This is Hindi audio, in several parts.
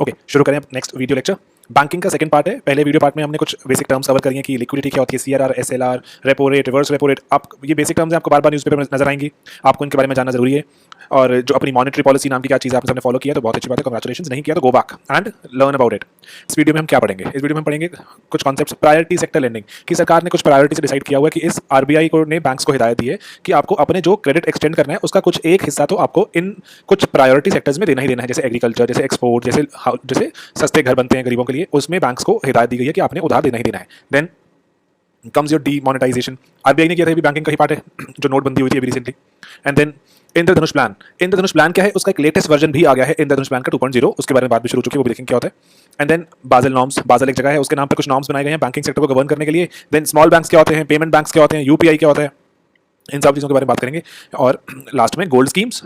ओके, शुरू करें अब नेक्स्ट वीडियो लेक्चर। बैंकिंग का सेकंड पार्ट है। पहले वीडियो पार्ट में हमने कुछ बेसिक टर्म्स कवर करी हैं कि लिक्विडिटी क्या होती है, CRR, SLR, repo rate, reverse repo rate. आप ये बेसिक टर्म्स हैं, आपको बार बार न्यूज़पेपर में नजर आएंगी, आपको इनके बारे में जानना जरूरी है। और जो अपनी मॉनेटरी पॉलिसी नाम की क्या चीज़ है आपने सबने फॉलो किया तो बहुत अच्छी बात है, कंग्रेचुलेशन। नहीं किया तो go back and learn about it. इस वीडियो में हम क्या पढ़ेंगे? इस वीडियो में हम पढ़ेंगे कुछ कॉन्सेप्ट्स, प्रायोरिटी सेक्टर लेंडिंग की सरकार ने कुछ प्रायोरिटी से डिसाइड किया हुआ है कि इस आरबीआई को ने बैंक्स को हिदायत दी है कि आपको अपने जो क्रेडिट एक्सटेंड करना है उसका कुछ एक हिस्सा तो आपको इन कुछ प्रायोरिटी सेक्टर्स में देना ही देना है, जैसे एग्रीकल्चर, जैसे एक्सपोर्ट, जैसे सस्ते घर बनते हैं गरीबों के लिए, उसमें बैंक्स को हिदायत दी गई है कि आपने उधार देना ही देना है। Then comes your demonetisation. RBI ने किया था, ये भी बैंकिंग का ही पार्ट है, जो नोटबंदी हुई थी अभी recently. And then Indradhanush plan. Indradhanush plan क्या है, उसका एक लेटेस्ट वर्जन भी आ गया है, इंद्रधनुष प्लान का 2.0, उसके बारे में बात भी शुरू हो चुकी है, वो भी देखेंगे क्या होता है। एंड देन बाज़ेल नॉर्म्स, बाज़ेल एक जगह है, उसके नाम पे कुछ नॉर्म्स बनाए गए हैं बैंकिंग सेक्टर को गवर्न करने के लिए। देन स्मॉल बैंक्स क्या होते हैं, पेमेंट बैंक्स क्या होते हैं, यूपीआई क्या होता है, इन सब चीज़ों के बारे में बात करेंगे। और लास्ट में गोल्ड स्कीम्स,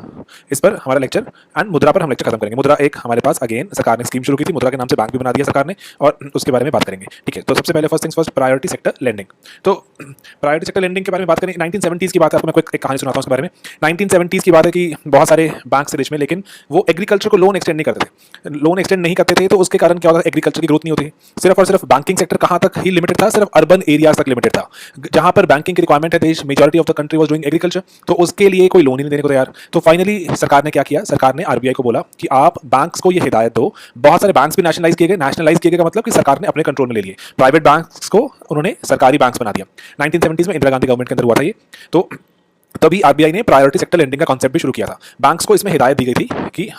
इस पर हमारा लेक्चर, एंड मुद्रा पर हम लेक्चर खत्म करेंगे। मुद्रा एक हमारे पास अगेन सरकार ने स्कीम शुरू की थी, मुद्रा के नाम से बैंक भी बना दिया सरकार ने, और उसके बारे में बात करेंगे। ठीक है, तो सबसे पहले first things first, priority sector lending. तो प्रायोरिटी सेक्टर लेंडिंग के बारे में बात करें, 1970s की बात है, आपको मैं एक कहानी सुनाता हूँ उसके बारे में। 1970s की बात है कि बहुत सारे बैंक थे देश में, लेकिन वो एग्रीकल्चर को लोन एक्सटेंड नहीं करते थे। लोन एक्सटेंड नहीं करते थे तो उसके कारण क्या होता है, एग्रीकल्चर की ग्रोथ नहीं होती। सिर्फ और सिर्फ बैंकिंग सेक्टर कहाँ तक ही लिमिटेड था, सिर्फ अर्बन एरियाज तक लिमिटेड था, जहां पर बैंकिंग की रिक्वायरमेंट है, देश majority of the country was doing agriculture, तो उसके लिए कोई लोन ही नहीं देने को तैयार। तो फाइनली सरकार ने क्या किया, सरकार ने आरबीआई को बोला कि आप बैंक्स को ये हिदायत दो। बहुत सारे बैंक्स भी नेशनलाइज किए गए। नेशनलाइज किए गए का मतलब कि सरकार ने अपने कंट्रोल में ले लिए, प्राइवेट बैंक्स को उन्होंने सरकारी बैंक्स बना दिया। 1970s में इंदिरा गांधी गवर्नमेंट के अंदर हुआ था ये। तो तभी आरबीआई ने प्रायोरिटी सेक्टर लेंडिंग का कॉन्सेप्ट भी शुरू किया था। बैंक्स को इसमें हिदायत दी गई थी कि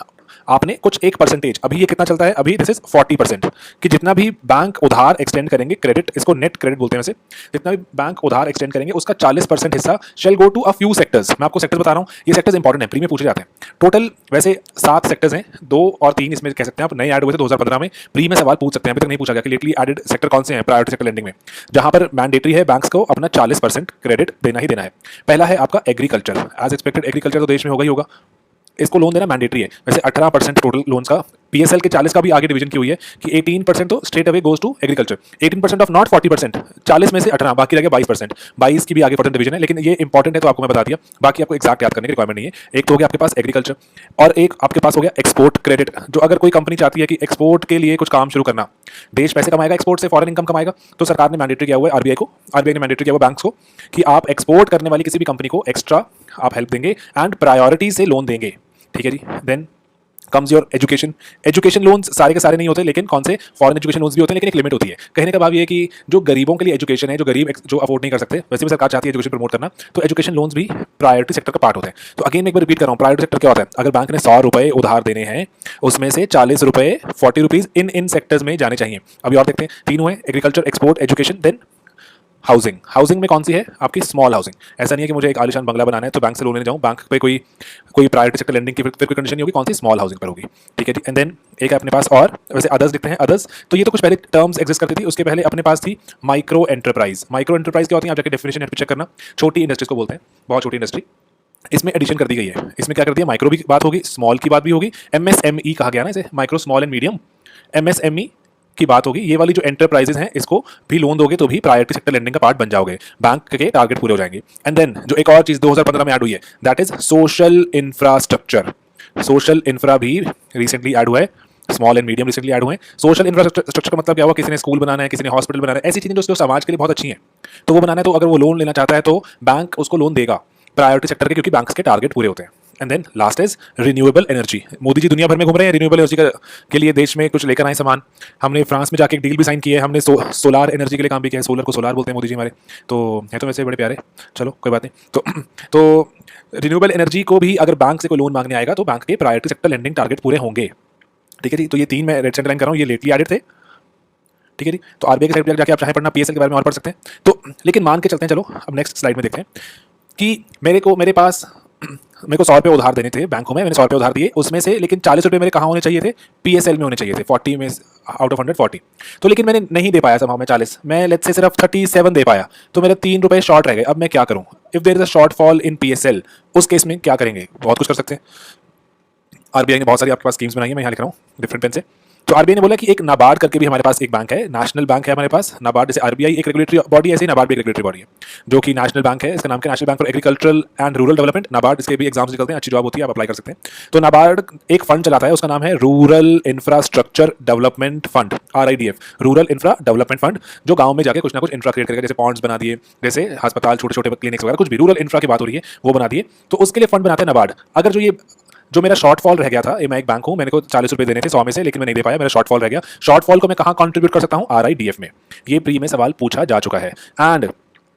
आपने कुछ एक परसेंटेज, अभी ये कितना चलता है, अभी दिस इज 40%, कि जितना भी बैंक उधार एक्सटेंड करेंगे, क्रेडिट, इसको नेट क्रेडिट बोलते हैं वैसे, जितना भी बैंक उधार एक्सटेंड करेंगे उसका 40% हिस्सा shall go to a few sectors. मैं आपको सेक्टर्स बता रहा हूँ, ये सेक्टर्स इंपॉर्टेंट है, प्री में पूछे जाते हैं। टोटल वैसे 7 सेक्टर्स हैं, 2 और 3 इसमें कह सकते हैं आप नए ऐड हुए थे 2015 में। प्री में सवाल पूछ सकते हैं, अभी तक नहीं पूछा गया कि लेटली एडेड सेक्टर कौन से हैं प्रायोरिटी सेक्टर लेंडिंग में, जहां पर मैंडेटरी है बैंक्स को अपना 40% क्रेडिट देना ही देना है। पहला है आपका एग्रीकल्चर। एज एक्सपेक्टेड एग्रीकल्चर तो देश में होगा ही होगा, इसको लोन देना मैंडेटरी है। वैसे 18% टोटल लोन्स का, पीएसएल के 40 का भी आगे डिवीजन की हुई है कि 18% तो straight away goes to agriculture, 18% of not 40%, 40 में से 18, बाकी रह गया 22%, 22 की भी आगे फर्दर डिवीजन है, लेकिन ये इंपॉर्टेंट है तो आपको मैं बता दिया, बाकी आपको एक्जैक्ट याद करने की रिक्वायरमेंट नहीं है। एक तो हो गया आपके पास एग्रीकल्चर, और एक आपके पास हो गया एक्सपोर्ट क्रेडिट। जो अगर कोई कंपनी चाहती है कि एक्सपोर्ट के लिए कुछ काम शुरू करना, देश पैसे कमाएगा एक्सपोर्ट से, फॉरेन इनकम कमाएगा, तो सरकार ने मैंडेटरी किया हुआ है आरबीआई को, आरबीआई ने मैंडेटरी किया हुआ बैंक्स को कि आप एक्सपोर्ट करने वाली किसी भी कंपनी को एक्स्ट्रा आप हेल्प देंगे एंड प्रायोरिटी से लोन देंगे। ठीक है जी। Then comes your education. Education loans सारे के सारे नहीं होते, लेकिन कौन से, फॉरेन एजुकेशन लोन्स भी होते हैं, लेकिन एक लिमिट होती है। कहने का भाव ये है कि जो गरीबों के लिए एजुकेशन है, जो गरीब जो अफोर्ड नहीं कर सकते, वैसे भी सरकार चाहती है एजुकेशन प्रमोट करना, तो एजुकेशन लोन्स भी प्रायोरिटी सेक्टर का पार्ट होते हैं। तो अगेन एक बार रिपीट कर रहा हूँ, प्रायोरिटी सेक्टर क्या होता है, अगर बैंक ने 100 रुपए उधार देने हैं, उसमें से 40 रुपए, 40 रुपीज इन सेक्टर्स में जाने चाहिए। अभी और देखते हैं, 3 हुए, agriculture, export, education, then housing. Housing में कौन सी है आपकी, स्मॉल हाउसिंग। ऐसा नहीं है कि मुझे एक आलिशान बंगला बनाना है तो बैंक से लोन लेने जाऊँ, बैंक पे कोई प्रायोरिटी सेक्टर लेंडिंग की फिर कोई कंडीशन नहीं होगी, कौन सी, स्मॉल हाउसिंग पर होगी। ठीक है जी। एंड देन एक है अपने पास, और वैसे अदर्स दिखते हैं, अदर्स तो ये तो कुछ पहले टर्म्स एग्जिस्ट करती थी, उसके पहले अपने पास थी माइक्रो एंटरप्राइज। माइक्रो एंटरप्राइज क्या होती है, आप जाकर डेफिनेशन चेक करना, छोटी इंडस्ट्रीज को बोलते हैं, बहुत छोटी इंडस्ट्री। इसमें एडिशन कर दी गई है, इसमें क्या कर दिया, माइक्रो भी बात होगी, स्मॉल की बात भी होगी, एमएसएमई कहा गया ना इसे, micro small and medium, MSME की बात होगी। ये वाली जो एंटरप्राइजेस हैं, इसको भी लोन दोगे तो भी प्रायोरिटी सेक्टर लेंडिंग का पार्ट बन जाओगे, बैंक के टारगेट पूरे हो जाएंगे। एंड देन जो एक और चीज 2015 में ऐड हुई है, that is social infrastructure. Social infra भी रिसेंटली ऐड हुआ है, small and medium recently add हुए हैं। सोशल इंफ्रास्ट्रक्चर का मतलब क्या हुआ, किसी ने स्कूल बनाना है, किसी ने हॉस्पिटल बनाना है, ऐसी चीजें जो समाज के लिए बहुत अच्छी हैं, तो वो बनाना है, तो अगर वो लोन लेना चाहता है तो बैंक उसको लोन देगा प्रायोरिटी सेक्टर के, क्योंकि बैंक के टारगेट पूरे होते हैं। And then last is renewable energy. Modi ji दुनिया भर में घूम रहे हैं, रिन्यूएबल एनर्जी के लिए देश में कुछ लेकर आए सामान। हमने फ्रांस में जाके एक डील भी साइन की है, हमने सोलार एनर्जी के लिए काम भी किया है, सोलर को सोलार बोलते हैं मोदी जी हमारे, तो है तो वैसे बड़े प्यारे, चलो कोई बात नहीं। तो रिन्यूएबल एनर्जी को भी अगर बैंक से कोई लोन मांगने आएगा तो बैंक के प्रायोरिटी सेक्टर लेंडिंग टारगेट पूरे होंगे। ठीक है जी। तो ये 3 मैं रेड सेंटर लाइन कर रहा हूँ, ये लेटली एडेड थे। ठीक है जी। तो आरबीआई के साइड पर जाके आप चाहे पढ़ना, पीएसएल के बारे में और पढ़ सकते हैं। तो लेकिन मान के चलते हैं, चलो अब नेक्स्ट स्लाइड में देखते हैं कि मेरे पास 100 रुपये उधार देने थे बैंकों में, मैंने 100 रुपये उधार दिए, उसमें से लेकिन 40 रुपये मेरे कहाँ होने चाहिए थे, पीएसएल में होने चाहिए थे, 40 में आउट ऑफ 140। तो लेकिन मैंने नहीं दे पाया समहाउ मैं 40, मैं लेट्स से सिर्फ 37 दे पाया, तो मेरे 3 रुपये शॉर्ट रह गए। अब मैं क्या करूँ, if there is a shortfall in PSL, उस केस में क्या करेंगे, बहुत कुछ कर सकते हैं। आरबीआई ने बहुत सारी आपके पास स्कीम्स बनाई है, मैं यहाँ लिख रहा हूँ डिफरेंट पेन से। तो आरबीआई ने बोला कि एक नाबार्ड करके भी हमारे पास एक बैंक है, नेशनल बैंक है हमारे पास नाबार्ड। जैसे आरबीआई एक रेगुलेटरी बॉडी, ऐसे ही नाबार्ड भी एक रेगुलेटरी बॉडी है जो कि नेशनल बैंक है। इसका नाम क्या, national bank for agricultural and rural development, NABARD. इसके भी एग्जाम्स निकलते हैं, अच्छी जॉब होती है, आप अप्लाई कर सकते हैं। तो नाबार्ड एक फंड चलाता है, उसका नाम है rural infrastructure development fund, RIDF, rural infra development fund, जो गांव में जाके कुछ ना कुछ इंफ्रा क्रिएट करेगा। जैसे पॉन्ड्स बना दिए, जैसे अस्पताल, छोटे छोटे क्लिनिक्स वगैरह, कुछ भी रूरल इंफ्रा की बात हो रही है वो बना दिए, तो उसके लिए फंड बनाते हैं नाबार्ड। अगर जो मेरा शॉर्टफॉल रह गया था, मैं एक बैंक हूं, मैंने को 40 रुपए देने थे 100 में से, लेकिन मैं नहीं दे पाया, मेरा शॉर्टफॉल रह गया। शॉर्टफॉल को मैं कहां कंट्रीब्यूट कर सकता हूं, RIDF में। ये प्री में सवाल पूछा जा चुका है। एंड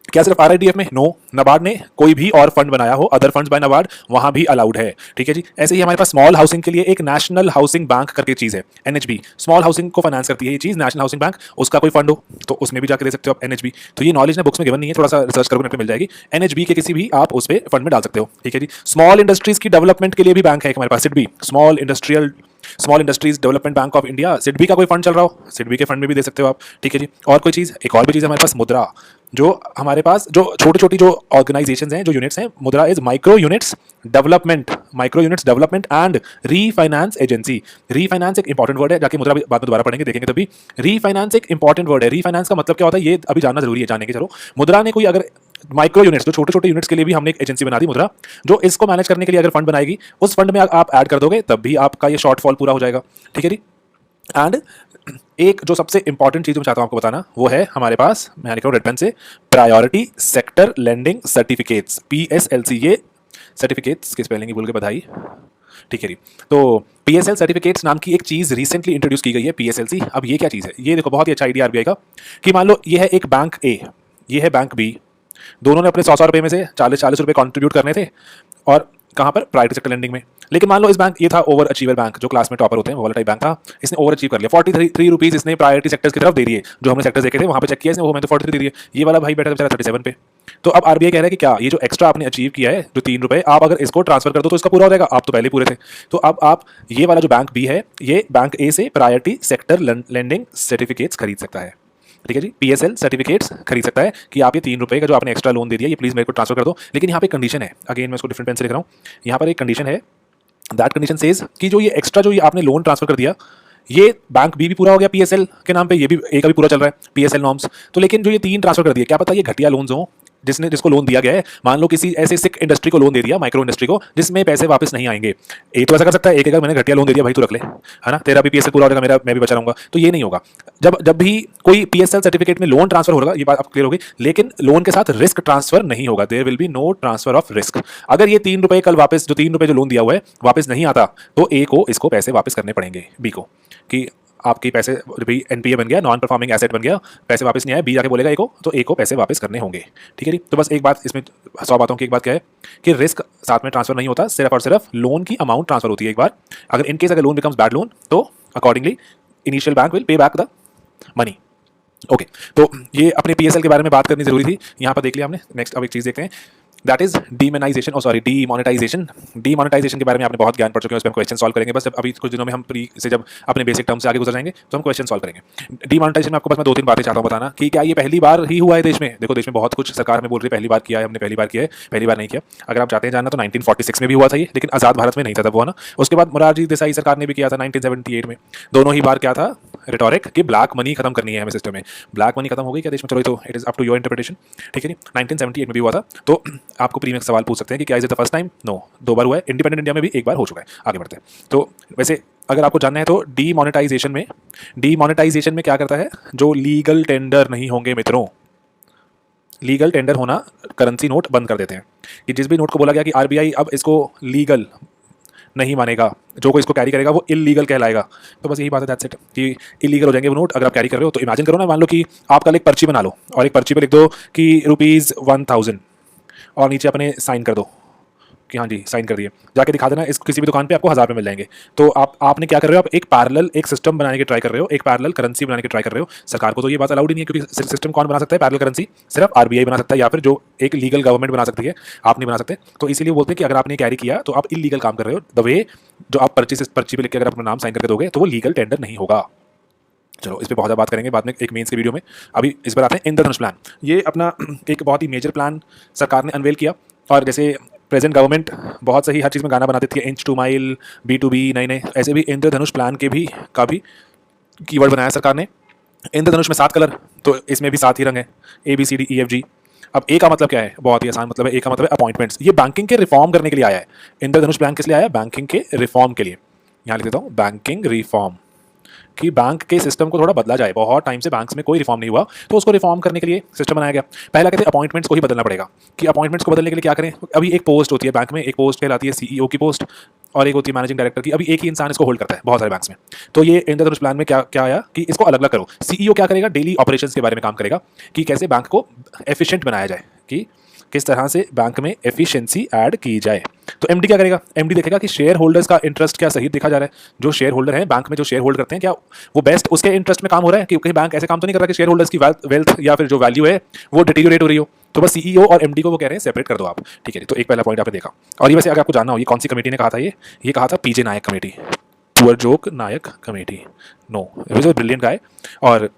क्या सिर्फ RIDF में? नो, नाबार्ड ने कोई भी और फंड बनाया हो, अदर फंड्स बाय नाबार्ड, वहां भी अलाउड है। ठीक है जी। ऐसे ही हमारे पास स्मॉल हाउसिंग के लिए एक नेशनल हाउसिंग बैंक करके चीज है, NHB, स्मॉल हाउसिंग को फाइनेंस करती है ये चीज, नेशनल हाउसिंग बैंक। उसका कोई फंड हो तो उसमें भी जाकर दे सकते हो आप, NHB। तो ये नॉलेज ना बुक्स में गिवन नहीं है, थोड़ा सा रिसर्च करोगे नेट पे मिल जाएगी। NHB के किसी भी आप उस पर फंड में डाल सकते हो। ठीक है जी। स्मॉल इंडस्ट्रीज की डेवलपमेंट के लिए भी बैंक है हमारे पास, SIDBI, small industries development bank of India. SIDBI का कोई फंड चल रहा हो, SIDBI के फंड में भी दे सकते हो आप। ठीक है जी। और कोई चीज, एक और भी चीज हमारे पास, मुद्रा, जो हमारे पास जो छोटी छोटी जो ऑर्गेनाइजेशंस हैं, जो यूनिट्स हैं, मुद्रा is micro units development and refinance agency. Refinance एक इंपॉर्टेंट वर्ड है, जाके मुद्रा बाद में दोबारा पढ़ेंगे, देखेंगे तभी। रीफाइनेंस एक इंपॉर्टेंट वर्ड है। रीफाइनेंस का मतलब क्या होता है ये अभी जानना जरूरी है, जाने के। चलो, मुद्रा ने कोई अगर माइक्रो यूनिट्स, जो छोटे छोटे यूनिट्स के लिए भी हमने एक एजेंसी बना दी मुद्रा, जो इसको मैनेज करने के लिए अगर फंड बनाएगी, उस फंड में आप ऐड कर दोगे तब भी आपका ये शॉर्टफॉल पूरा हो जाएगा। ठीक है जी। एंड एक जो सबसे इंपॉर्टेंट चीज मैं चाहता हूं आपको बताना, वो है हमारे पास, मैं लिख रहा हूं रेड पेन से, priority sector lending certificates, PSLC। ये सर्टिफिकेट्स की स्पेलिंग भूल के बधाई। ठीक है जी। तो PSL सर्टिफिकेट्स नाम की एक चीज रिसेंटली इंट्रोड्यूस की गई है, PSLC। अब ये क्या चीज है, ये देखो बहुत ही अच्छा आइडिया आरबीआई का, कि मान लो ये है एक बैंक A, ये है बैंक B, दोनों ने अपने 100 रुपए में से 40 रुपए कंट्रीब्यूट करने थे, और कहाँ पर, प्राइवेट सेक्टर लेंडिंग में। लेकिन मान लो इस बैंक, ये था ओवर अचीवर बैंक, जो क्लास में टॉपर होते हैं, वो वाला टाइप बैंक था। इसने ओवर अचीव कर लिया, 43 रुपीज इसने प्रायोरिटी सेक्टर्स की तरफ दे दिए। जो हमने सेक्टर्स देखे थे वहां पे चेक किया इसने, वो मैंने 43 दे दिए। ये वाला भाई बैठा बेचारा 37 पे। तो अब आरबीआई कह रहा है कि क्या ये जो एक्स्ट्रा आपने अचीव किया है, जो 3 रुपए, आप अगर इसको ट्रांसफर कर दो तो इसका पूरा हो जाएगा। आप तो पहले पूरे थे। तो अब आप ये वाला जो बैंक B है, ये बैंक A से प्रायोरिटी सेक्टर लेंडिंग सर्टिफिकेट्स खरीद सकता है। ठीक है जी। PSL सर्टिफिकेट्स खरीद सकता है कि आप ये 3 रुपए का जो आपने एक्स्ट्रा लोन दे दिया, ये प्लीज मेरे को ट्रांसफर कर दो। लेकिन यहाँ पे कंडीशन है, अगेन मैं इसको डिफरेंट पेन से लिख रहा हूँ। यहाँ पर एक कंडीशन है, दैट कंडीशन सेज कि जो ये एक्स्ट्रा जो ये आपने लोन ट्रांसफर कर दिया, ये बैंक B भी पूरा हो गया PSL के नाम पे, ये भी A का भी पूरा चल रहा है PSL नॉर्म्स। तो लेकिन जो ये 3 ट्रांसफर कर दिए, क्या पता ये घटिया लोन्स हो, जिसको लोन दिया गया है, मान लो किसी ऐसे सिक इंडस्ट्री को लोन दे दिया, माइक्रो इंडस्ट्री को, जिसमें पैसे वापस नहीं आएंगे। एक तो ऐसा कर सकता है, एक अगर मैंने घटिया लोन दे दिया भाई, तू रख ले, है ना, तेरा भी PSL पूरा हो जाएगा, मेरा मैं भी बचा रहूंगा। तो ये नहीं होगा। जब भी कोई PSL सर्टिफिकेट में लोन ट्रांसफर होगा, ये बात अब क्लियर होगी, लेकिन लोन के साथ रिस्क ट्रांसफर नहीं होगा। There will be no transfer of risk. अगर ये 3 रुपए कल वापस, जो 3 रुपए जो लोन दिया हुआ है वापस नहीं आता, तो A को इसको पैसे वापस करने पड़ेंगे B को, कि आपके पैसे भी NPA बन गया, नॉन परफॉर्मिंग एसेट बन गया, पैसे वापस नहीं आए, B जाके बोलेगा A को, तो A को पैसे वापस करने होंगे। ठीक है जी। तो बस एक बात इसमें, 100 बातों की एक बात क्या है कि रिस्क साथ में ट्रांसफर नहीं होता, सिर्फ और सिर्फ लोन की अमाउंट ट्रांसफर होती है एक बार। अगर इनकेस अगर लोन बिकम्स बैड लोन, तो accordingly initial bank will pay back the money. Okay, तो ये अपने PSL के बारे में बात करनी जरूरी थी, यहाँ पर देख लिया हमने। नेक्स्ट अब एक चीज़ देखते हैं, दैट इज डीमोनेटाइजेशन। डीमोनेटाइजेशन के बारे में आपने बहुत ज्ञान पढ़ चुके हैं, उस पर हम क्वेश्चन सॉल्व करेंगे। बस जब अभी कुछ दिनों में हम प्री से जब अपने बेसिक टर्म से आगे गुजर जाएंगे तो हम क्वेश्चन सॉल्व करेंगे। डीमोनेटाइजेशन में आपको बस मैं 2-3 बातें चाहता हूँ बताना, कि क्या ये पहली बार ही हुआ है देश में। देखो देश में बहुत कुछ सरकार में बोल रही है पहली बार किया है, हमने पहली बार किया है, पहली बार नहीं किया। अगर आप चाहते हैं जानना तो 1946 में भी हुआ था ये, लेकिन आज़ाद भारत में नहीं था तब, हुआ ना। उसके बाद मोरारजी देसाई सरकार ने भी किया था 1978 में। दोनों ही बार क्या था, रिटोरिक कि ब्लैक मनी खत्म करनी है हमें सिस्टम में। ब्लैक मनी खत्म हो गई क्या देश में, चलो तो it is up to your interpretation. ठीक है जी। 1978 में भी हुआ था। तो आपको प्री में सवाल पूछ सकते हैं कि क्या is the first time, no, 2 बार हुआ है। इंडिपेंडेंट इंडिया में भी 1 बार हो चुका है। आगे बढ़ते हैं। तो वैसे अगर आपको जानना है तो डीमोनेटाइजेशन में क्या करता है, जो लीगल टेंडर नहीं होंगे मित्रों, लीगल टेंडर होना, करेंसी नोट बंद कर देते हैं। कि जिस भी नोट को बोला गया कि आरबीआई अब इसको लीगल नहीं मानेगा, जो कोई इसको कैरी करेगा वो इलीगल कहलाएगा, तो बस यही बात है, दैट्स इट, कि इलीगल हो जाएंगे वो नोट अगर आप कैरी कर रहे हो। तो इमेजिन करो ना, मान लो कि आप कल एक पर्ची बना लो और एक पर्ची पे लिख दो कि ₹1000 और नीचे अपने साइन कर दो कि हाँ जी साइन कर दिए, जाके दिखा देना इस किसी भी दुकान पे आपको 1000 रुपये मिल जाएंगे। तो आपने क्या कर रहे हो, आप एक पैरेलल एक सिस्टम बनाने की ट्राई कर रहे हो, एक पैरेलल करेंसी बनाने की ट्राई कर रहे हो। सरकार को तो ये बात अलाउड ही नहीं है, क्योंकि सिस्टम कौन बना सकता है, पैरेलल करेंसी सिर्फ आरबीआई बना सकता है, या फिर जो एक लीगल गवर्नमेंट बना सकती है, आप नहीं बना सकते। तो इसीलिए बोलते हैं कि अगर आपने कैरी किया तो आप इलीगल काम कर रहे हो। द वे जो आप पर्ची पे लिख के अगर अपना नाम साइन करके दोगे तो वो लीगल टेंडर नहीं होगा। चलो इस पर बहुत ज़्यादा बात करेंगे बाद में एक मेंस की वीडियो में। अभी इस पर आते हैं इंद्रधनुष प्लान। ये अपना एक बहुत ही मेजर प्लान सरकार ने अनवेल किया, और जैसे प्रेजेंट गवर्नमेंट बहुत सही हर चीज़ में गाना बना देती है, इंच टू माइल, B2B, नए नए, ऐसे भी इंद्रधनुष प्लान के भी का भी कीवर्ड बनाया सरकार ने। इंद्रधनुष में 7 कलर, तो इसमें भी 7 ही रंग हैं, ABCDEFG। अब ए का मतलब क्या है? बहुत ही आसान मतलब है। ए का मतलब है अपॉइंटमेंट्स। ये बैंकिंग के रिफॉर्म करने के लिए आया है। इंद्रधनुष बैंक किस लिए आया है? बैंकिंग के रिफॉर्म के लिए। यहाँ लिख देता हूँ बैंकिंग रिफॉर्म, कि बैंक के सिस्टम को थोड़ा बदला जाए। बहुत टाइम से बैंक्स में कोई रिफॉर्म नहीं हुआ, तो उसको रिफॉर्म करने के लिए सिस्टम बनाया गया। पहला कहते हैं अपॉइंटमेंट्स को ही बदलना पड़ेगा, कि अपॉइंटमेंट्स को बदलने के लिए क्या करें। अभी एक पोस्ट होती है बैंक में, एक पोस्ट कहलाती है CEO की पोस्ट, और एक होती है मैनेजिंग डायरेक्टर की। अभी एक ही इंसान इसको होल्ड करता है बहुत सारे बैंक्स में। तो ये इंद्रधनुष प्लान में क्या क्या आया कि इसको अलग अलग करो। CEO क्या करेगा? डेली ऑपरेशंस के बारे में काम करेगा, कि कैसे बैंक को एफिशिएंट बनाया जाए, कि किस तरह से बैंक में एफिशिएंसी ऐड की जाए। तो एमडी क्या करेगा? एमडी देखेगा कि शेयर होल्डर्स का इंटरेस्ट क्या सही देखा जा रहा है। जो शेयर होल्डर है बैंक में, जो शेयर होल्ड करते हैं, क्या वो बेस्ट उसके इंटरेस्ट में काम हो रहा है, कि कहीं बैंक ऐसे काम तो नहीं कर रहा कि शेयर होल्डर्स की वेल्थ या फिर जो वैल्यू है वो डिटीरियोरेट हो रही हो। तो बस CEO और MD को वो कह रहे हैं सेपरेट कर दो आप, ठीक है। तो एक पहला पॉइंट आपने देखा। और ये वैसे अगर आपको जानना हो ये कौन सी कमेटी ने कहा था, ये कहा था PJ Nayak committee, poor joke Nayak committee. No, it was brilliant guy. और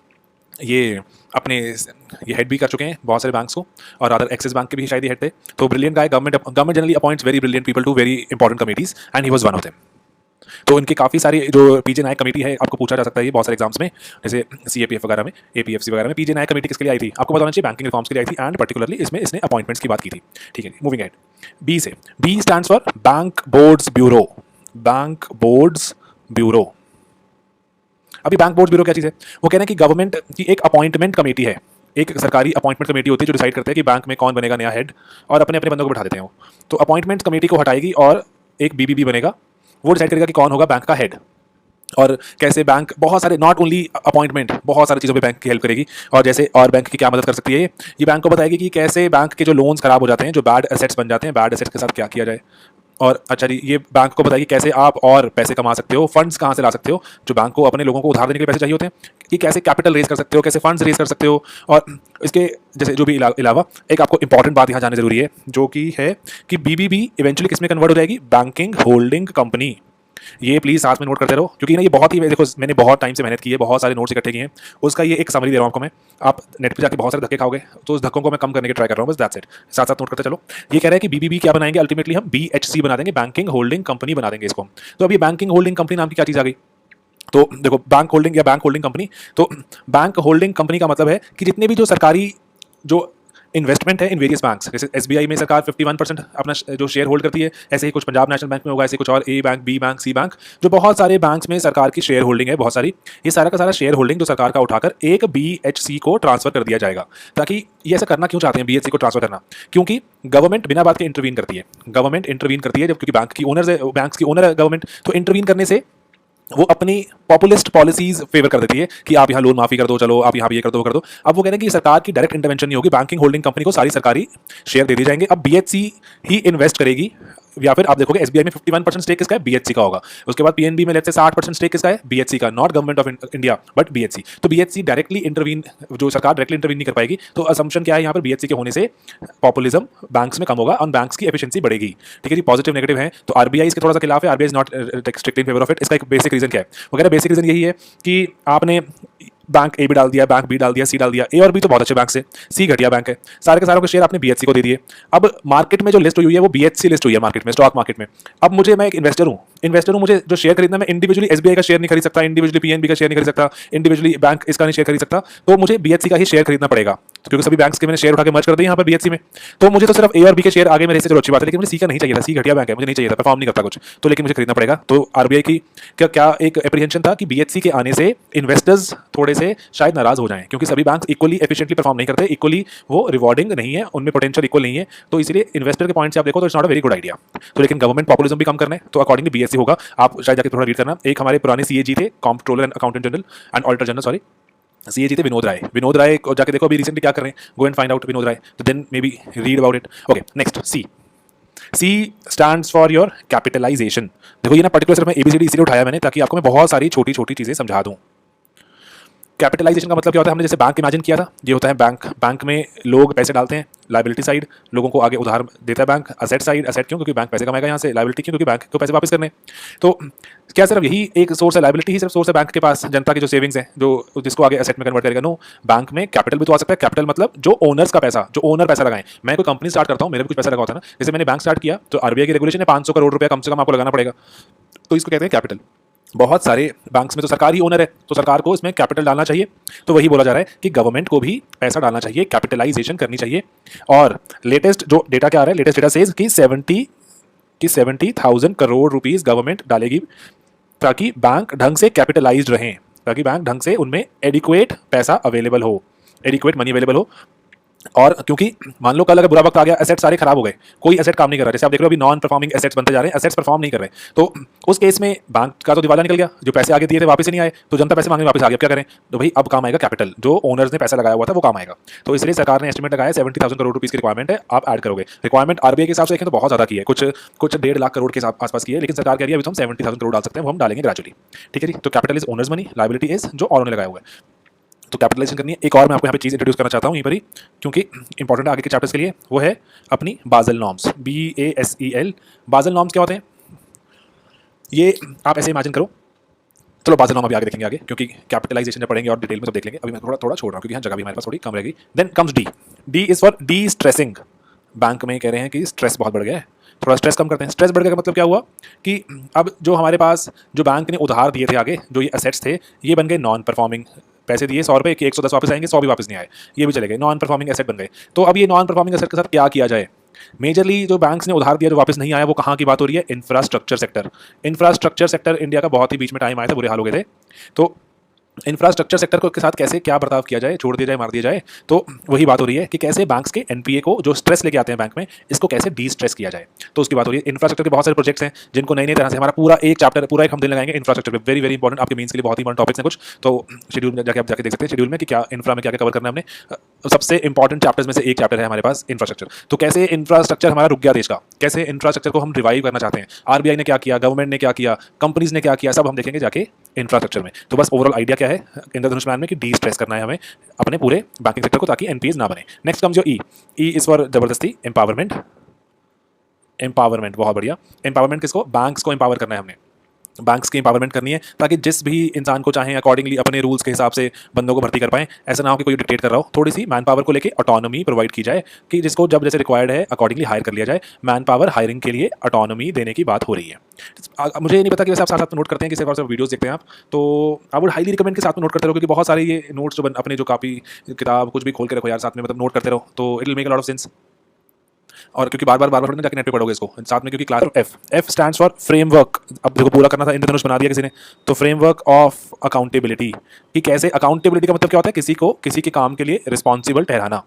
ये अपने ये हेड भी कर चुके हैं बहुत सारे बैंक्स को, और अदर एक्सिस बैंक के भी शायद ये हेड थे। तो brilliant guy. Government generally appoints very brilliant people to very important committees, and he was one of them. तो इनके काफ़ी सारी जो PJ नायक कमेटी है, आपको पूछा जा सकता है ये बहुत सारे एग्जाम्स में, जैसे CAPF वगैरह में, APFC वगैरह में। PJ नायक कमेटी किसके लिए आई थी? आपको बताना चाहिए बैंकिंग रिफॉर्म्स के लिए आई थी, एंड पर्टिकुलरली इसमें इसने अपॉइंटमेंट्स की बात की थी, ठीक है। मूविंग एड, बी से, B stands for bank boards bureau. Bank boards bureau. अभी बैंक बोर्ड ब्यूरो क्या चीज़ है? वो कह रहे हैं कि गवर्नमेंट की एक अपॉइंटमेंट कमेटी है, एक सरकारी अपॉइंटमेंट कमेटी होती है जो डिसाइड करते हैं कि बैंक में कौन बनेगा नया हेड, और अपने अपने बंदों को बैठा देते हैं वो। तो अपॉइंटमेंट कमेटी को हटाएगी और एक BBB बनेगा, वो डिसाइड करेगा कि कौन होगा बैंक का हेड, और कैसे बैंक बहुत सारे, नॉट ओनली अपॉइंटमेंट, बहुत सारी चीज़ों पे बैंक की हेल्प करेगी। और जैसे और बैंक की क्या मदद कर सकती है, ये बैंक को बताएगी कि कैसे बैंक के जो लोन्स खराब हो जाते हैं, जो बैड एसेट्स बन जाते हैं, बैड एसेट्स के साथ क्या किया जाए। और अच्छा जी, ये बैंक को बताइए कैसे आप और पैसे कमा सकते हो, फंड्स कहाँ से ला सकते हो, जो बैंक को अपने लोगों को उधार देने के लिए पैसे चाहिए होते हैं, कि कैसे कैपिटल रेज कर सकते हो, कैसे फंड्स रेज कर सकते हो। और इसके जैसे जो भी अलावा एक आपको इंपॉर्टेंट बात यहाँ जाननी जरूरी है, जो कि है कि BBB इवेंचुअली किस में कन्वर्ट हो जाएगी? Banking holding company. ये प्लीज साथ में नोट करते रहो, क्योंकि ना ये बहुत ही, देखो मैंने बहुत टाइम से मेहनत की है, बहुत सारे नोट्स इकट्ठे किए हैं, उसका ये एक समरी दे रहा हूँ आपको मैं। आप नेट पे जाके बहुत सारे धक्के खाओगे, तो उस धक्कों को मैं कम करने की ट्राई कर रहा हूँ, बस दैट्स इट। साथ साथ नोट करते चलो। ये कह रहा है कि BBB क्या बनाएंगे? अल्टीमेटली हम BHC बना देंगे, बैंकिंग होल्डिंग कंपनी बना देंगे इसको। तो अभी बैंकिंग होल्डिंग कंपनी नाम की क्या चीज़ आ गई? तो देखो, बैंक होल्डिंग या बैंक होल्डिंग कंपनी, तो बैंक होल्डिंग कंपनी का मतलब है कि जितने भी जो सरकारी जो इन्वेस्टमेंट है इन वेरियस बैंक्स, जैसे SBI में सरकार 51% अपना जो शेयर होल्ड करती है, ऐसे ही कुछ पंजाब नेशनल बैंक में होगा, ऐसे कुछ और A bank, B bank, C bank, जो बहुत सारे बैंक्स में सरकार की शेयर होल्डिंग है बहुत सारी। ये सारा का सारा शेयर होल्डिंग जो सरकार का उठाकर एक BHC को ट्रांसफर कर दिया जाएगा। ताकि ये ऐसा करना क्यों चाहते हैं BHC को ट्रांसफर करना? क्योंकि गवर्नमेंट बिना बात के इंटरवीन करती है। गवर्नमेंट इंटरवीन करती है जब, क्योंकि बैंक की ओनर्स है, बैंक्स की ओनर है गवर्नमेंट, तो इंटरवीन करने से वो अपनी पॉपुलिस्ट पॉलिसीज फेवर कर देती है कि आप यहाँ लोन माफी कर दो, चलो आप यहाँ भी ये कर दो, वो कर दो। अब वो कह रहे हैं कि सरकार की डायरेक्ट इंटरवेंशन नहीं होगी, बैंकिंग होल्डिंग कंपनी को सारी सरकारी शेयर दे दिए जाएंगे। अब BHC ही इन्वेस्ट करेगी, या फिर आप देखोगे SBI में 51% स्टेक किसका है? BHC का होगा। उसके बाद PNB में लेट्स से 60% स्टेक किसका है? BHC का, not government of India but BHC। तो BHC डायरेक्टली इंटरवीन, जो सरकार डायरेक्टली इंटरवीन नहीं कर पाएगी। तो असम्पशन क्या है यहाँ पर? BHC के होने से पॉपुलिज्म बैंक्स में कम होगा और बैंक्स की एफिशिएंसी बढ़ेगी, ठीक है जी। पॉजिटिव नेगेटिव है। तो RBI इसके थोड़ा सा खिलाफ है, RBI is not strictly in favour of it. इसका एक बेसिक रीजन क्या है? वगैरह बेसिक रीजन यही है कि आपने बैंक A भी डाल दिया, बैंक B डाल दिया, C डाल दिया। A और B तो बहुत अच्छे बैंक से, C घटिया बैंक है। सारे के सारों के शेयर आपने BHC को दे दिए। अब मार्केट में जो लिस्ट हुई है वो BHC लिस्ट हुई है मार्केट में, स्टॉक मार्केट में। अब मैं एक इन्वेस्टर हूँ, मुझे जो शेयर खरीदना, मैं इंडिविजुअली SBI का शेयर नहीं खरीद सकता, इंडिविजुअली PNB का शेयर नहीं खरीद सकता, इंडिविजुअली बैंक इसका नहीं शेयर खरीद सकता। तो मुझे BHC का ही शेयर खरीदना पड़ेगा, क्योंकि सभी बैंक्स के मैंने शेयर उठा के मर्ज कर दिए यहाँ पर BHC में। तो मुझे तो सिर्फ A और B के शेयर आगे मेरे से, चलो अच्छी बात है, लेकिन मुझे C का नहीं चाहिए था। C घटिया बैंक है, मुझे नहीं चाहिए था, परफॉर्म नहीं करता कुछ, तो लेकिन मुझे खरीदना पड़ेगा। तो RBI की क्या एक एप्रीहेंशन था कि BHC के आने से इन्वेस्टर्स थोड़े से शायद नाराज हो जाएं, क्योंकि सभी बैंक इक्वली एफिशिएंटली परफॉर्म नहीं करते, इक्वली वो रिवॉर्डिंग नहीं है, उनमें पोटेंशियल इक्वल नहीं है। तो इसलिए इन्वेस्टर के पॉइंट से आप देखो तो it's not a very good idea. तो लेकिन गवर्नमेंट पॉपुलिज्म भी कम करना है, तो अकॉर्डिंगली BHC होगा। आप शायद जाके थोड़ा रीड करना। एक हमारे पुराने CAG थे, controller and accountant general and auditor general, sorry CAG थे विनोद राय को जाके देखो अभी रिसेंटली क्या कर रहे हैं, go and find out Vinod Rai, तो then maybe read about it. Okay, next C stands for your capitalisation. देखो ये ना पर्टिकुलर सिर्फ मैं ABCD इसीलिए उठाया मैंने, ताकि आपको मैं बहुत सारी छोटी छोटी चीज़ें समझा दूँ। कैपिटलाइजेशन का मतलब क्या होता है? हमने जैसे बैंक इमेजिन किया था, ये होता है बैंक में लोग पैसे डालते हैं, लाइबिलिटी साइड लोगों को आगे उधार देता है बैंक, असेट साइड, असेट क्यों? क्योंकि बैंक पैसे कमाएगा यहाँ से, लाइबिलिटी क्यों? क्योंकि बैंक को पैसे वापस करने। तो क्या सिर्फ यही एक सोर्स है? लाइबिलिटी ही सिर्फ सोर्स है बैंक के पास, जनता की जो सेविंग्स है, जो जिसको आगे असेट में कन्वर्ट करेगा? नो, बैंक में कैपिटल भी तो आ सकता है। कैपिटल मतलब जो ओनर्स का पैसा, जो ओनर पैसा लगाएं। मैं कोई कंपनी स्टार्ट करता हूँ, मेरे भी कुछ पैसा लगा होता है ना, जैसे मैंने बैंक स्टार्ट किया तो RBI की रेगुलेशन है 500 करोड़ रुपया कम से कम आपको लगाना पड़ेगा, तो इसको कहते हैं कैपिटल। बहुत सारे बैंक्स में तो सरकार ही ओनर है, तो सरकार को इसमें कैपिटल डालना चाहिए। तो वही बोला जा रहा है कि गवर्नमेंट को भी पैसा डालना चाहिए, कैपिटलाइजेशन करनी चाहिए। और लेटेस्ट जो डेटा क्या आ रहा है, लेटेस्ट डेटा सेज कि 70,000 करोड़ रुपीस गवर्नमेंट डालेगी, ताकि बैंक ढंग से कैपिटलाइज्ड रहें, ताकि बैंक ढंग से उनमें एडिक्वेट पैसा अवेलेबल हो, एडिक्वेट मनी अवेलेबल हो। और क्योंकि मान लो कल अगर बुरा वक्त आ गया, एसेट सारे खराब हो गए, कोई एसेट काम नहीं कर रहा, जैसे आप देख रहे हो अभी नॉन परफॉर्मिंग एसेट्स बनते जा रहे हैं, एसेट्स परफॉर्म नहीं कर रहे, तो उस केस में बैंक का तो दिवाला निकल गया, जो पैसे आगे दिए थे वापस ही नहीं आए, तो जनता पैसे मांगने वापस आ गया, अब क्या करें? तो भाई अब काम आएगा कैपिटल, जो ओनर्स ने पैसा लगाया हुआ था वो काम आएगा। तो इसलिए सरकार ने एस्टिमेट लगाया 70,000 करोड़ रुपीस की रिक्वायरमेंट है, आप ऐड करोगे। रिक्वायरमेंट आरबीआई के हिसाब से देखें तो बहुत ज्यादा की है, कुछ कुछ 1.5 लाख करोड़ के आसपास की है, लेकिन सरकार कह रही है अभी तो हम 70,000 करोड़ डाल सकते हैं, वो हम डालेंगे ग्रेजुअली। ठीक है जी। तो capital is owners money, liability is जो और लगाया हुआ है, तो कैपिटलाइजेशन करनी है। एक और मैं आपको यहाँ पे चीज़ इंट्रोड्यूस करना चाहता हूँ यहीं पर ही, क्योंकि इंपॉर्टेंट है आगे के चैप्टर्स के लिए, वो है अपनी बाज़ल नॉर्म्स, BASEL। बाज़ल नॉर्म्स क्या होते हैं, ये आप ऐसे इमेजिन करो। चलो बाज़ल नॉर्म अभी आगे देखेंगे आगे, क्योंकि कैपिटलाइजेशन जब पढ़ेंगे और डिटेल में सब देख लेंगे, अभी मैं थोड़ा थोड़ा छोड़ रहा हूँ क्योंकि यहाँ जगह भी हमारे पास थोड़ी कम रहेगी। Then comes D is for D stressing. Bank में कह रहे हैं कि स्ट्रेस बहुत बढ़ गया है, थोड़ा स्ट्रेस कम करते हैं। स्ट्रेस बढ़ गया का मतलब क्या हुआ कि अब जो हमारे पास जो बैंक ने उधार दिए थे आगे, जो ये असेट्स थे, ये बन गए नॉन परफॉर्मिंग। पैसे दिए 100 रुपये कि 110 वापस आएंगे, 100 भी वापस नहीं आए, ये भी चले गए, नॉन परफॉर्मिंग एसेट बन गए। तो अब ये नॉन परफॉर्मिंग एसेट के साथ क्या किया जाए? मेजरली जो बैंक्स ने उधार दिया जो वापस नहीं आया, वो कहाँ की बात हो रही है? Infrastructure sector. Infrastructure sector India का बहुत ही बीच में टाइम आया था, बुरे हाल हो गए थे। तो इंफ्रास्ट्रक्चर सेक्टर को के साथ कैसे क्या बर्ताव किया जाए, छोड़ दिया जाए, मार दिया जाए? तो वही बात हो रही है कि कैसे बैंक्स के एनपीए को, जो स्ट्रेस लेके आते हैं बैंक में, इसको कैसे डी स्ट्रेस किया जाए। तो उसकी बात हो रही है। इंफ्रास्ट्रक्चर के बहुत सारे प्रोजेक्ट्स हैं जिनको नई नई तरह से, हमारा पूरा एक चैप्टर, पूरा एक हम दिन लगाएंगे इंफ्रास्ट्रक्चर पे। वेरी वेरी इंपॉर्टेंट, आपके मेंस के लिए बहुत ही इंपॉर्टेंट टॉपिक्स हैं कुछ, तो शेड्यूल में जाके आप जाके देख सकते हैं शेड्यूल में कि क्या इंफ्रा में क्या क्या कवर करना है हमने। सबसे इंपॉर्टेंट चैप्टर्स में से एक चैप्टर है हमारे पास इंफ्रास्ट्रक्चर। तो कैसे इंफ्रास्ट्रक्चर हमारा रुक गया देश का, कैसे इंफ्रास्ट्रक्चर को हम रिवाइव करना चाहते हैं, आरबीआई ने क्या किया, गवर्नमेंट ने क्या किया, कंपनीज ने क्या किया, सब हम देखेंगे जाके इंफ्रास्ट्रक्चर में। तो बस ओवरऑल आइडिया क्या है इंद्रधनुष प्लान में कि डी स्ट्रेस करना है हमें अपने पूरे बैंकिंग सेक्टर को, ताकि एनपीएस ना बने। Next comes your E is for जबरदस्ती एम्पावरमेंट। एम्पावरमेंट बहुत बढ़िया। एम्पावरमेंट किसको? बैंक्स को एम्पावर करना है हमने, बैंक्स की एम्पावरमेंट करनी है, ताकि जिस भी इंसान को चाहें अकॉर्डिंगली अपने रूल्स के हिसाब से बंदों को भर्ती कर पाएं। ऐसा ना हो कि कोई डिक्टेट कर रहा हो। थोड़ी सी मैन पावर को लेके ऑटोनॉमी प्रोवाइड की जाए कि जिसको जब जैसे रिक्वायर्ड है अकॉर्डिंगली हायर कर लिया जाए। मैन पावर हायरिंग के लिए ऑटोनॉमी देने की बात हो रही है। मुझे नहीं पता कि वैसे आप साथ साथ नोट करते हैं कि सिर्फ और सिर्फ वीडियोस देखते हैं आप, तो आई वुड हाईली रिकमेंड के साथ में नोट करते रहो, क्योंकि बहुत सारे ये नोट्स जो अपने जो कापी किताब कुछ भी खोल के रखो यार साथ में, मतलब नोट करते रहो, तो it will make a lot of sense. और क्योंकि बार बार पढ़ना, जाके नेट पे पढ़ोगे इसको साथ में, क्योंकि class F stands for framework. अब देखो पूरा करना था, इंद्रधनुष बना दिया किसी ने, तो फ्रेमवर्क ऑफ अकाउंटेबिलिटी, कि कैसे अकाउंटेबिलिटी का मतलब क्या होता है? किसी को किसी के काम के लिए रिस्पॉन्सिबल ठहराना।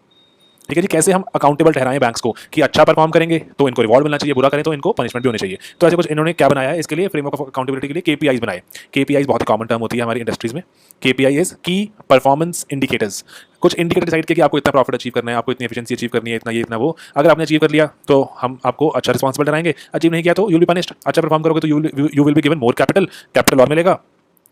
ठीक है जी। कैसे हम अकाउंटेबल ठहराएं बैंक्स को कि अच्छा परफॉर्म करेंगे तो इनको रिवॉर्ड मिलना चाहिए, बुरा करें तो इनको पनिशमेंट भी होनी चाहिए। तो ऐसे कुछ इन्होंने क्या बनाया है इसके लिए, फ्रेमवर्क ऑफ अकाउंटेबिलिटी के लिए केपीआईज बनाए। केपीआईज बहुत ही कॉमन टर्म होती है हमारी इंडस्ट्रीज में। केपीआई इज की परफॉर्मेंस इंडिकेटर्स। कुछ इंडिकेटर डिसाइड किया कि आपको इतना प्रॉफिट अचीव करना है, आपको इतनी एफिशिएंसी अचीव करनी है, इतना ये इतना वो। अगर आपने अचीव कर लिया तो हम आपको अच्छा रिस्पॉन्सिबल ठहराएंगे, अचीव नहीं किया तो यू विल बी पनिश्ड। अच्छा परफॉर्म करोगे तो you will be given more capital, capital और मिलेगा।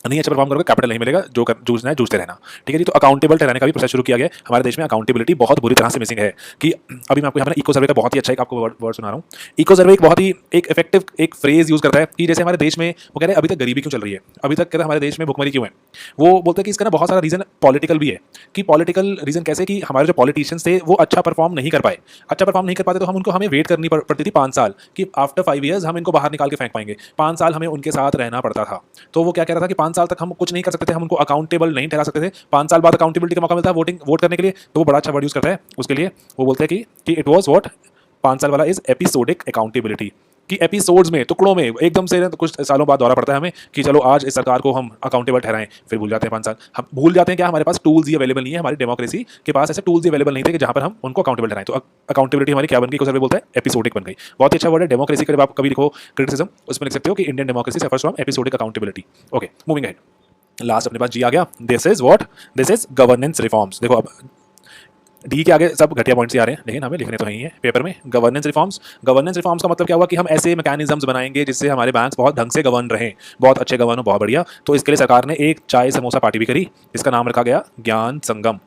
नहीं अच्छा परफॉर्म करोगे कैपिटल नहीं मिलेगा, जो जूझना है जूझते रहना। ठीक है जी। तो अकाउंटेबल ठहराने का भी प्रोसेस शुरू किया गया हमारे देश में। अकाउंटेबिलिटी बहुत बुरी तरह से मिसिंग है कि अभी मैं आपको यहाँ पर इको सर्वे का बहुत ही अच्छा एक आपको वर्ड सुना रहा हूँ। इको सर्वे एक बहुत ही एक इफेक्टिव एक फ्रेज यूज करता है कि जैसे हमारे देश में वो कह रहे हैं अभी तक गरीबी क्यों चल रही है, अभी तक कह रहे हमारे देश में भुखमरी क्यों है। वो बोलते हैं कि इसका ना बहुत सारा रीजन पॉलिटिकल भी है, कि पॉलिटिकल रीजन कैसे कि हमारे जो पॉलिटिशियंस थे वो अच्छा परफॉर्म नहीं कर पाए। अच्छा परफॉर्म नहीं कर पाते तो हमें वेट करनी पड़ती थी 5 साल कि आफ्टर 5 ईयर्स हम इनको बाहर निकाल के फेंक पाएंगे। 5 साल हमें उनके साथ रहना पड़ता था। तो वो क्या कह रहा था कि 5 साल तक हम कुछ नहीं कर सकते थे, हम उनको अकाउंटेबल नहीं ठहरा सकते थे। 5 साल बाद अकाउंटेबिलिटी का मौका मिलता है वोट करने के लिए, तो वो बड़ा अच्छा वर्ड यूज करता है उसके लिए। वो बोलते हैं कि इट वाज व्हाट 5 साल वाला इज एपिसोडिक अकाउंटेबिलिटी, कि एपिसोड्स में टुकड़ों में एकदम से कुछ सालों बाद दौरा पड़ता है हमें कि चलो आज इस सरकार को हम अकाउंटेबल ठहराएं, फिर भूल जाते हैं 5 साल। हम भूल जाते हैं क्या हमारे पास टूल्स ही अवेलेबल नहीं है, हमारी डेमोक्रेसी के पास ऐसे टूल्स ही अवेलेबल नहीं थे कि जहां पर हम उनको अकाउंटेबल ठहराएं। तो अकाउंटेबिलिटी हमारी क्या बन गई, सर्वे बोलता है एपिसोडिक बन गई। बहुत ही अच्छा वर्ड है डेमोक्रेसी का, जब आप कभी लिखो क्रिटिसिज्म उसमें लिख सकते हो कि Indian democracy suffers from episodic accountability. Okay moving ahead, last अपने पास जी आ गया। This is what, this is governance reforms. देखो अब डी के आगे सब घटिया पॉइंट्स ही आ रहे हैं, लेकिन हमें लिखने तो नहीं है पेपर में। गवर्नेंस रिफॉर्म्स, गवर्नेंस रिफॉर्म्स का मतलब क्या हुआ कि हम ऐसे मैकेनिज्म्स बनाएंगे जिससे हमारे बैंक्स बहुत ढंग से गवर्न रहें, बहुत अच्छे गवर्न हो, बहुत बढ़िया। तो इसके लिए सरकार ने एक चाय समोसा पार्टी भी करी, इसका नाम रखा गया ज्ञान संगम।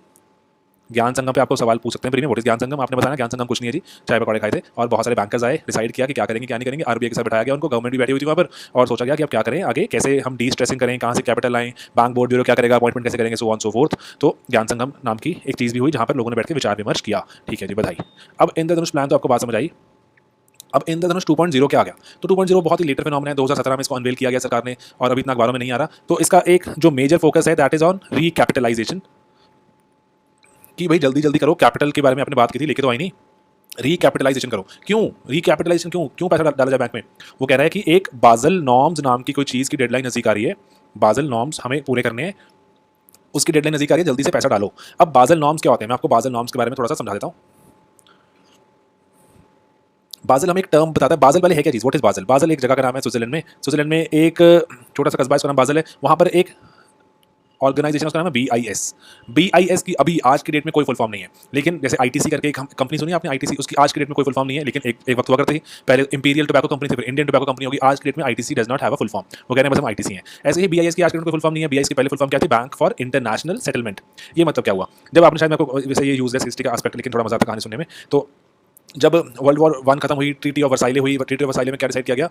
ज्ञान संगम पे आपको सवाल पूछ सकते हैं फ्री में, व्हाट इज ज्ञान संगम। आपने बताया ज्ञान संगम कुछ नहीं है जी, चाय पकौड़े खाए थे और बहुत सारे बैंकर्स आए, डिसाइड किया कि क्या करेंगे क्या नहीं करेंगे। आरबीआई के साथ बैठाया गया उनको, गवर्नमेंट भी बैठी हुई थी वहाँ पर, और सोचा गया कि अब क्या करें आगे, कैसे हम डी स्ट्रेसिंग करें, कहाँ से कैपिटल लाएं, बैंक बोर्ड ब्यूरो क्या करेगा, अपॉइंटमेंट कैसे करेंगे, सो ऑन सो फोर्थ। तो ज्ञान संगम नाम की एक चीज़ भी हुई जहाँ पर लोगों ने बैठ के विचार विमर्श किया। ठीक है जी, बधाई। अब इंद्रधनुष प्लान तो आपको बात समझ आई। अब इंद्रधनुष 2.0 क्या आ गया? तो 2.0 बहुत ही लेटर फिनोमेना है, 2017 में इसको अनवेल किया गया सरकार ने और अभी इतना अखबारों में नहीं आ रहा। तो इसका एक जो मेजर फोकस है दैट इज ऑन रीकैपिटलाइजेशन, कि भाई जल्दी जल्दी करो, कैपिटल के बारे में आपने बात की थी, लेके तो आई नहीं, रीकैपिटलाइजेशन करो। क्यों रीकैपिटलाइजेशन, क्यों क्यों पैसा डाला जाए बैंक में? वो कह रहा है कि एक बाजल नॉर्म्स नाम की कोई चीज़ की डेडलाइन नज़दीक आ रही है, बाजल नॉर्म्स हमें पूरे करने हैं, उसकी डेडलाइन नज़दीक आ रही है, जल्दी से पैसा डालो। अब बाजल नॉर्म्स क्या होते हैं, मैं आपको बाजल नॉर्म्स के बारे में थोड़ा सा समझा देता हूँ। बाजल हमें एक टर्म बताता है, बाजल पहले है क्या चीज़, व्हाट इज बाजल? बाजल एक जगह का नाम है स्विट्जरलैंड में। स्विट्जरलैंड में एक छोटा सा कस्बा है, उसका नाम बाजल है। वहाँ पर एक ऑर्गेनाइजेशन, उसका नाम है BIS। BIS की अभी आज की डेट में कोई फुल फॉर्म नहीं है, लेकिन जैसे ITC करके एक कंपनी सुनी आपने, ITC, उसकी आज की डेट में कोई फुल फॉर्म नहीं है, लेकिन एक वक्त हुआ करती थी। पहले इंपीरियल टोबैको कंपनी थी, फिर इंडियन टोबैको कंपनी होगी, आज की डेट में ITC does not have a full form. वो कह रहे हैं बस हम ITC हैं। ऐसे ही BIS की आज की डेट में कोई फुल फॉर्म नहीं है। BIS की पहले फुल फॉर्म क्या थी? Bank for international settlement. ये मतलब क्या हुआ? जब आपने शायद, मेरे को वैसे ये यूजलेस हिस्ट्री का एस्पेक्ट, लेकिन थोड़ा मजा आता कहानी सुनने में। तो जब वर्ल्ड वॉर 1 खत्म हुई, ट्रीटी ऑफ वर्साइले हुई, ट्रीटी ऑफ वर्साइले में क्या डिसाइड किया गया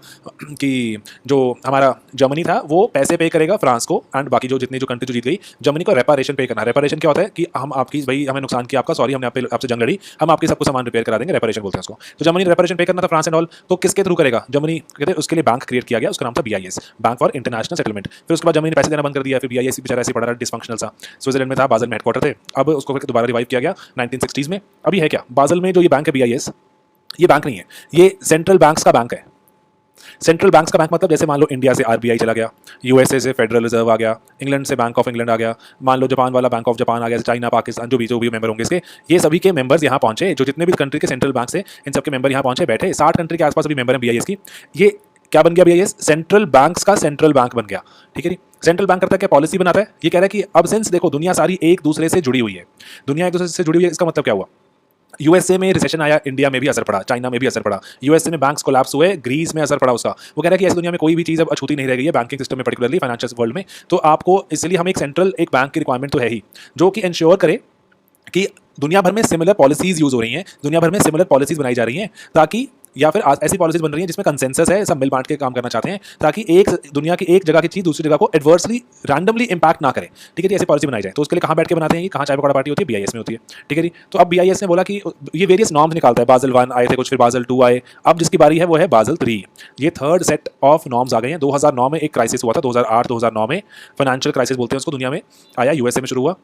कि जो हमारा जर्मनी था वो पैसे पे करेगा फ्रांस को, एंड बाकी जो जितनी जो कंट्री जो जीत गई, जर्मनी को रेपारेशन पे करना। रेपारेशन क्या होता है कि हम आपकी, भाई हमें नुकसान किया आपका, सॉरी हमने आपसे जंग लड़ी, हम आपके सबको सामान रिपेयर करा देंगे, रेपारेशन बोलते हैं उसको। तो जर्मनी ने रेपारेशन पे करना था फ्रांस एंड ऑल, तो किसके थ्रू करेगा? जर्मनी कहते हैं, उसके लिए बैंक क्रिएट किया गया, उसका नाम था BIS, bank for international settlement. फिर उसके बाद जर्मनी ने पैसे देना बंद कर दिया, फिर BIS बेचारा ऐसे पड़ा रहा, डिसफंक्शनल सा। स्विट्जरलैंड में था, बाजल में हेडक्वार्टर थे, अब उसको फिर दोबारा रिवाइव किया गया 1960s में। अभी है क्या बाजल में जो ये बैंक है BIS, ये बैंक नहीं है, ये सेंट्रल बैंक्स का बैंक है। सेंट्रल बैंक्स का बैंक मतलब जैसे मान लो इंडिया से RBI चला गया, USA से फेडरल रिजर्व आ गया, इंग्लैंड से बैंक ऑफ इंग्लैंड आ गया, मान लो जापान वाला बैंक ऑफ जापान आ गया, चाइना, पाकिस्तान, जो भी मेंबर होंगे इसके, ये सभी के मेंबर्स यहाँ पहुंचे, जो जितने भी कंट्री के सेंट्रल बैंक से, इन सबके मेंबर यहाँ पहुंचे, बैठे। 60 कंट्री के आसपास अभी मेंबर है BIS की। ये क्या बन गया BIS? सेंट्रल बैंक्स का सेंट्रल बैंक बन गया। ठीक है जी। सेंट्रल बैंक करता है क्या? पॉलिसी बनाता है। ये कह रहा है कि अब सिंस देखो दुनिया सारी एक दूसरे से जुड़ी हुई है, दुनिया एक दूसरे से जुड़ी हुई है, इसका मतलब क्या हुआ? USA में रिसेशन आया, इंडिया में भी असर पड़ा, चाइना में भी असर पड़ा, USA में बैंक्स कोलैप्स हुए, ग्रीस में असर पड़ा उसका। वो कह रहा है कि ऐसी दुनिया में कोई भी चीज़ अब अछूती नहीं रह गई है, बैंकिंग सिस्टम में, पर्टिकुलरली फाइनेंशियल वर्ल्ड में। तो आपको इसलिए हम एक सेंट्रल एक बैंक की रिक्वायरमेंट तो है ही, जो कि इंश्योर करे कि दुनिया भर में सिमिलर पॉलिसीज यूज हो रही हैं, दुनिया भर में सिमिलर पॉलिसीज बनाई जा रही हैं, ताकि या फिर ऐसी पॉलिसीज बन रही हैं जिसमें कंसेंसस है, सब मिल बांट के काम करना चाहते हैं, ताकि एक दुनिया की एक जगह की चीज दूसरी जगह को एडवर्सली रैंडमली इंपैक्ट ना करे। ठीक है जी, ऐसी पॉलिसी बनाई जाए। तो उसके लिए कहाँ बैठ के बनाते हैं? ये कहाँ चाय पकौड़ा पार्टी होती है? BIS में होती है। ठीक है जी। तो अब BIS ने बोला कि ये वेरियस नॉर्म्स निकालता है, बाजल 1 आए थे कुछ, फिर बाजल 2 आए, अब जिसकी बारी है वो है बाजल 3। ये थर्ड सेट ऑफ नॉर्म्स आ गए हैं। 2009 में एक क्राइसिस हुआ था, 2008-2009 में फाइनेंशियल क्राइसिस बोलते हैं उसको, दुनिया में आया, USA में शुरू हुआ,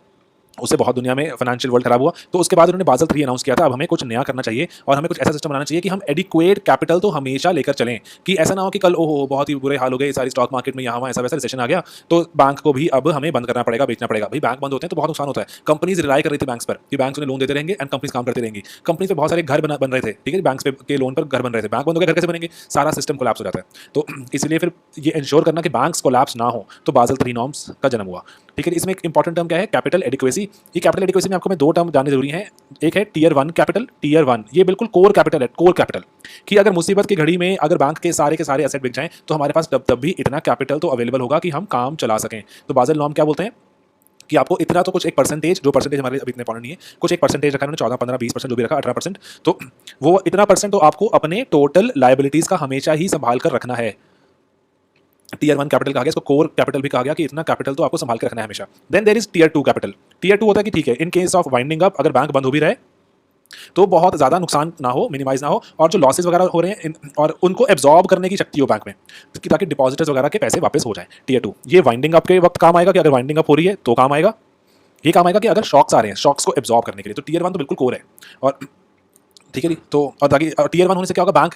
उससे बहुत दुनिया में फाइनेंशियल वर्ल्ड खराब हुआ। तो उसके बाद उन्होंने बाजल 3 अनाउंस किया था। अब हमें कुछ नया करना चाहिए और हमें कुछ ऐसा सिस्टम बनाना चाहिए कि हम एडिक्वेट कैपिटल तो हमेशा लेकर चलें, कि ऐसा ना हो कि कल ओहो बहुत ही बुरे हाल हो गए, सारी स्टॉक मार्केट में यहाँ वहाँ ऐसा वैसा रिसेशन आ गया, तो बैंक को भी अब हमें बंद करना पड़ेगा, बेचना पड़ेगा। भाई बैंक बंद होते हैं तो बहुत नुकसान होता है। कंपनीज रिलाई कर रही थी बैंक्स पर कि बैंक उन्हें लोन देते रहेंगे एंड कंपनीज काम करती रहेंगी। कंपनी पे बहुत सारे घर बन रहे थे, ठीक है, बैंक्स पे के लोन पर घर बन रहे थे, बैंक बंद हो गए, घर कैसे बनेंगे? सारा सिस्टम कोलैप्स हो जाता है। तो इसलिए फिर ये इंश्योर करना कि बैंक्स कोलैप्स ना हो, तो बाजल 3 नॉर्म्स का जन्म हुआ। ठीक है, इसमें एक इंपॉर्टेंट टर्म क्या है? Capital adequacy. ये कैपिटल एडिक्वेसी में आपको मैं 2 टर्म जानने जरूरी हैं। एक है टियर 1 कैपिटल। टियर 1 ये बिल्कुल कोर कैपिटल है, कोर कैपिटल, कि अगर मुसीबत की घड़ी में अगर बैंक के सारे एसेट बिक जाएं तो हमारे पास तब भी इतना कैपिटल तो अवेलेबल होगा कि हम काम चला सकें। तो बाजल नॉर्म क्या बोलते हैं कि आपको इतना तो कुछ एक परसेंटेज, जो परसेंटेज हमारे अभी इतने इंपॉर्टेंट नहीं है, कुछ एक परसेंटेज रखा है उन्होंने, 14, 15, 20% जो भी रखा, 18%, तो वो इतना परसेंट तो आपको अपने टोटल लायबिलिटीज का हमेशा ही संभाल कर रखना है। टियर 1 कैपिटल कहा गया, इसको कोर कैपिटल भी कहा गया, कि इतना कैपिटल तो आपको संभाल के रखना है हमेशा। Then there is tier 2 capital. Tier 2 होता है कि ठीक है, in case of winding up, अगर बैंक बंद हो भी रहे तो बहुत ज़्यादा नुकसान ना हो, मिनिमाइज ना हो, और जो लॉसेज वगैरह हो रहे हैं और उनको एब्जॉर्ब करने की शक्ति हो बैंक में, ताकि डिपॉजिटर्स वगैरह के पैसे वापस हो जाए। टियर 2 ये वाइंडिंग अप के वक्त काम आएगा, कि अगर वाइंडिंग अप हो रही है तो काम आएगा। ये काम आएगा कि अगर शॉक्स आ रहे हैं, शॉक्स को एब्जॉर्ब करने के लिए। तो टियर 1 तो बिल्कुल कोर है। और ठीक है जी। तो और ताकि टियर 1 होने से क्या होगा,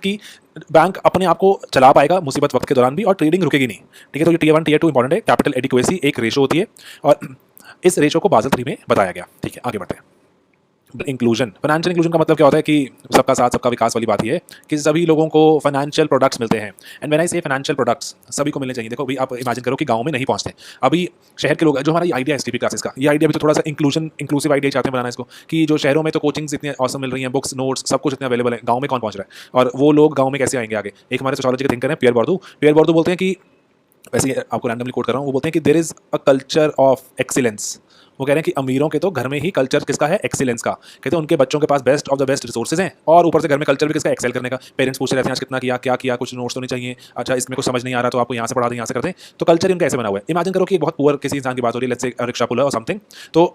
बैंक अपने आप को चला पाएगा मुसीबत वक्त के दौरान भी, और ट्रेडिंग रुकेगी नहीं। ठीक है, तो ये टियर 1 टियर 2 इंपॉर्टेंट है। कैपिटल एडिक्वेसी एक रेशो होती है, और इस रेशो को बाजल 3 में बताया गया। ठीक है, आगे बढ़ते हैं। इंक्लूजन, फाइनेंशियल इंक्लूजन का मतलब क्या होता है? कि सबका साथ सबका विकास वाली बात ही है, कि सभी लोगों को फाइनेंशियल प्रोडक्ट्स मिलते हैं। एंड व्हेन आई से फाइनेंशियल प्रोडक्ट्स सभी को मिलने चाहिए। देखो भाई, आप इमेजिन करो कि गांव में नहीं पहुंचते, अभी शहर के लोग, जो हमारा आइडिया है STP क्लासेस का, ये आइडिया भी तो थोड़ा सा इंक्लूसिव आइडिया चाहते हैं बनाना इसको, कि जो शहरों में तो कोचिंग्स इतनी ऑसम मिल रही हैं, बुक्स, नोट्स, सब कुछ इतना अवेलेबल है, गाँव में कौन पहुंच रहा है, और वो लोग गाँव में कैसे आएंगे आगे? एक हमारे सोशियोलॉजी के थिंकर हैं पियर बोर्दू बोलते हैं कि, वैसे आपको रैंडमली कोट कर रहा हूँ, वो बोलते हैं कि there is a culture of excellence. वो कह रहे हैं कि अमीरों के तो घर में ही कल्चर किसका है? एक्सीलेंस का। कहते हैं उनके बच्चों के पास best of the best resources हैं, और ऊपर से घर में कल्चर भी किसका? एक्सेल करने का। पेरेंट्स पूछ रहे हैं आज कितना किया, क्या किया, कुछ नोट्स तो नहीं चाहिए, अच्छा इसमें कुछ समझ नहीं आ रहा तो आपको यहाँ से पढ़ा दें, यहाँ से करते हैं। तो कल्चर इनका ऐसे बना हुआ है। इमेजिन करो कि एक बहुत पुअर किसी इंसान की बात हो रही है, लेट्स से रिक्शा पुलर और समथिंग, तो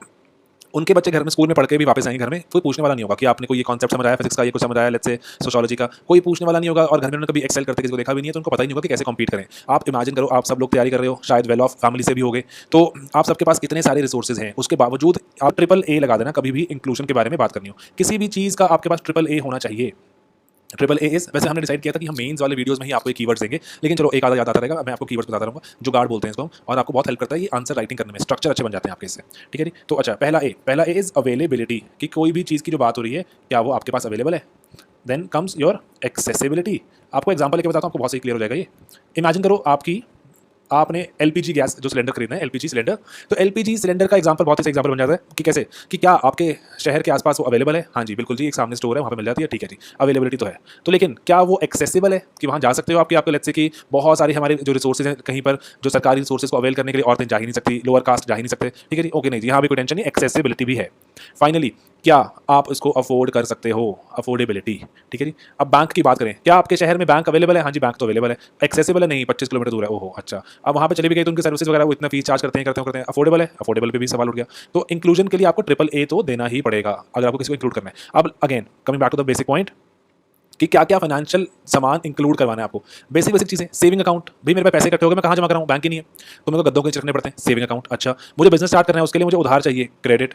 उनके बच्चे घर में स्कूल में पढ़ के भी वापस आएंगे घर में, कोई पूछने वाला नहीं होगा कि आपने कोई ये कॉन्सेप्ट समझ आया फिजिक्स का, ये कुछ समझ आया लेट्स से सोशियोलॉजी का, कोई पूछने वाला नहीं होगा। और घर में उन्होंने कभी एक्सेल करते किसी को देखा भी नहीं है, तो उनको पता ही नहीं होगा कि कैसे कम्पीट करें। आप इमेजिन करो, आप सब लोग तैयारी कर रहे हो, शायद वेल ऑफ फैमिली से भी हो गए, तो आप सबके पास इतने सारे रिसोर्सेज हैं, उसके बावजूद आप ट्रिपल ए लगा देना कभी भी इंक्लूजन के बारे में बात करनी हो, किसी भी चीज़ का आपके पास ट्रिपल ए होना चाहिए। ट्रिपल ए इज, वैसे हमने डिसाइड किया था कि हम मेंस वाले वीडियोस में ही आपको कीवर्ड्स देंगे, लेकिन चलो एक आधा याद आता रहेगा, मैं आपको कीवर्ड्स बताता रहूँगा, जुगाड़ बोलते हैं इसको हम, और आपको बहुत हेल्प करता है ये आंसर राइटिंग करने में, स्ट्रक्चर अच्छे बन जाते हैं आपके इससे, ठीक है जी। तो अच्छा, पहला ए इज अवेलेबिलिटी, कि कोई भी चीज़ की जो बात हो रही है क्या वो आपके पास अवेलेबल है। Then comes your accessibility. आपको एग्जांपल लेके बताता हूँ, आपको बहुत सही क्लियर हो जाएगा ये। इमेजिन करो आपने एलपीजी गैस जो सिलेंडर खरीदना है, एलपीजी सिलेंडर, तो एलपीजी सिलेंडर का एग्जांपल बहुत ही एग्जांपल बन जाता है कि कैसे, कि क्या आपके शहर के आसपास वो अवेलेबल है। हाँ जी बिल्कुल जी, एक सामने स्टोर है वहाँ पे मिल जाती है, ठीक है जी, अवेलेबिलिटी तो है, तो लेकिन क्या वो एक्सेसिबल है कि वहाँ जा सकते हो आपको लेट्स से कि बहुत सारी हमारे जो रिसोर्सेज हैं कहीं पर, जो सरकारी रिसोर्सेज को अवेल करने के लिए औरतें जा ही नहीं सकती, लोअर कास्ट जा ही नहीं सकते, ठीक है जी, ओके नहीं जी, यहाँ भी कोई टेंशन नहीं, एक्सेसिबिलिटी भी है। फाइनली क्या आप इसको अफोर्ड कर सकते हो, अफोर्डेबिलिटी, ठीक है जी। अब बैंक की बात करें, क्या आपके शहर में बैंक अवेलेबल है। हाँ जी बैंक तो अवेलेबल है, एक्सेसिबल है नहीं, 25 किलोमीटर दूर है, ओहो अच्छा, अब वहाँ पे चली भी गई तो उनकी सर्विसेज वगैरह वो इतना फीस चार्ज करते हैं, अफोर्डेबल है, अफोर्डेबल पे भी सवाल उठ गया। तो इंक्लूजन के लिए आपको ट्रिपल ए तो देना ही पड़ेगा अगर आपको किसी को इंक्लूड करना है। अब again coming back to the basic point कि क्या क्या फाइनेंशियल सामान इंक्लूड करवाना है आपको, बेसिक चीज़ें। सेविंग अकाउंट, भाई मेरे पास पैसे इकट्ठे हो गए, मैं कहाँ जमा कराऊँ, बैंक ही नहीं है, तो मेरे को गद्दों के नीचे रखने पड़ते हैं, सेविंग अकाउंट। अच्छा, मुझे बिजनेस स्टार्ट करना है, उसके लिए मुझे उधार चाहिए, क्रेडिट।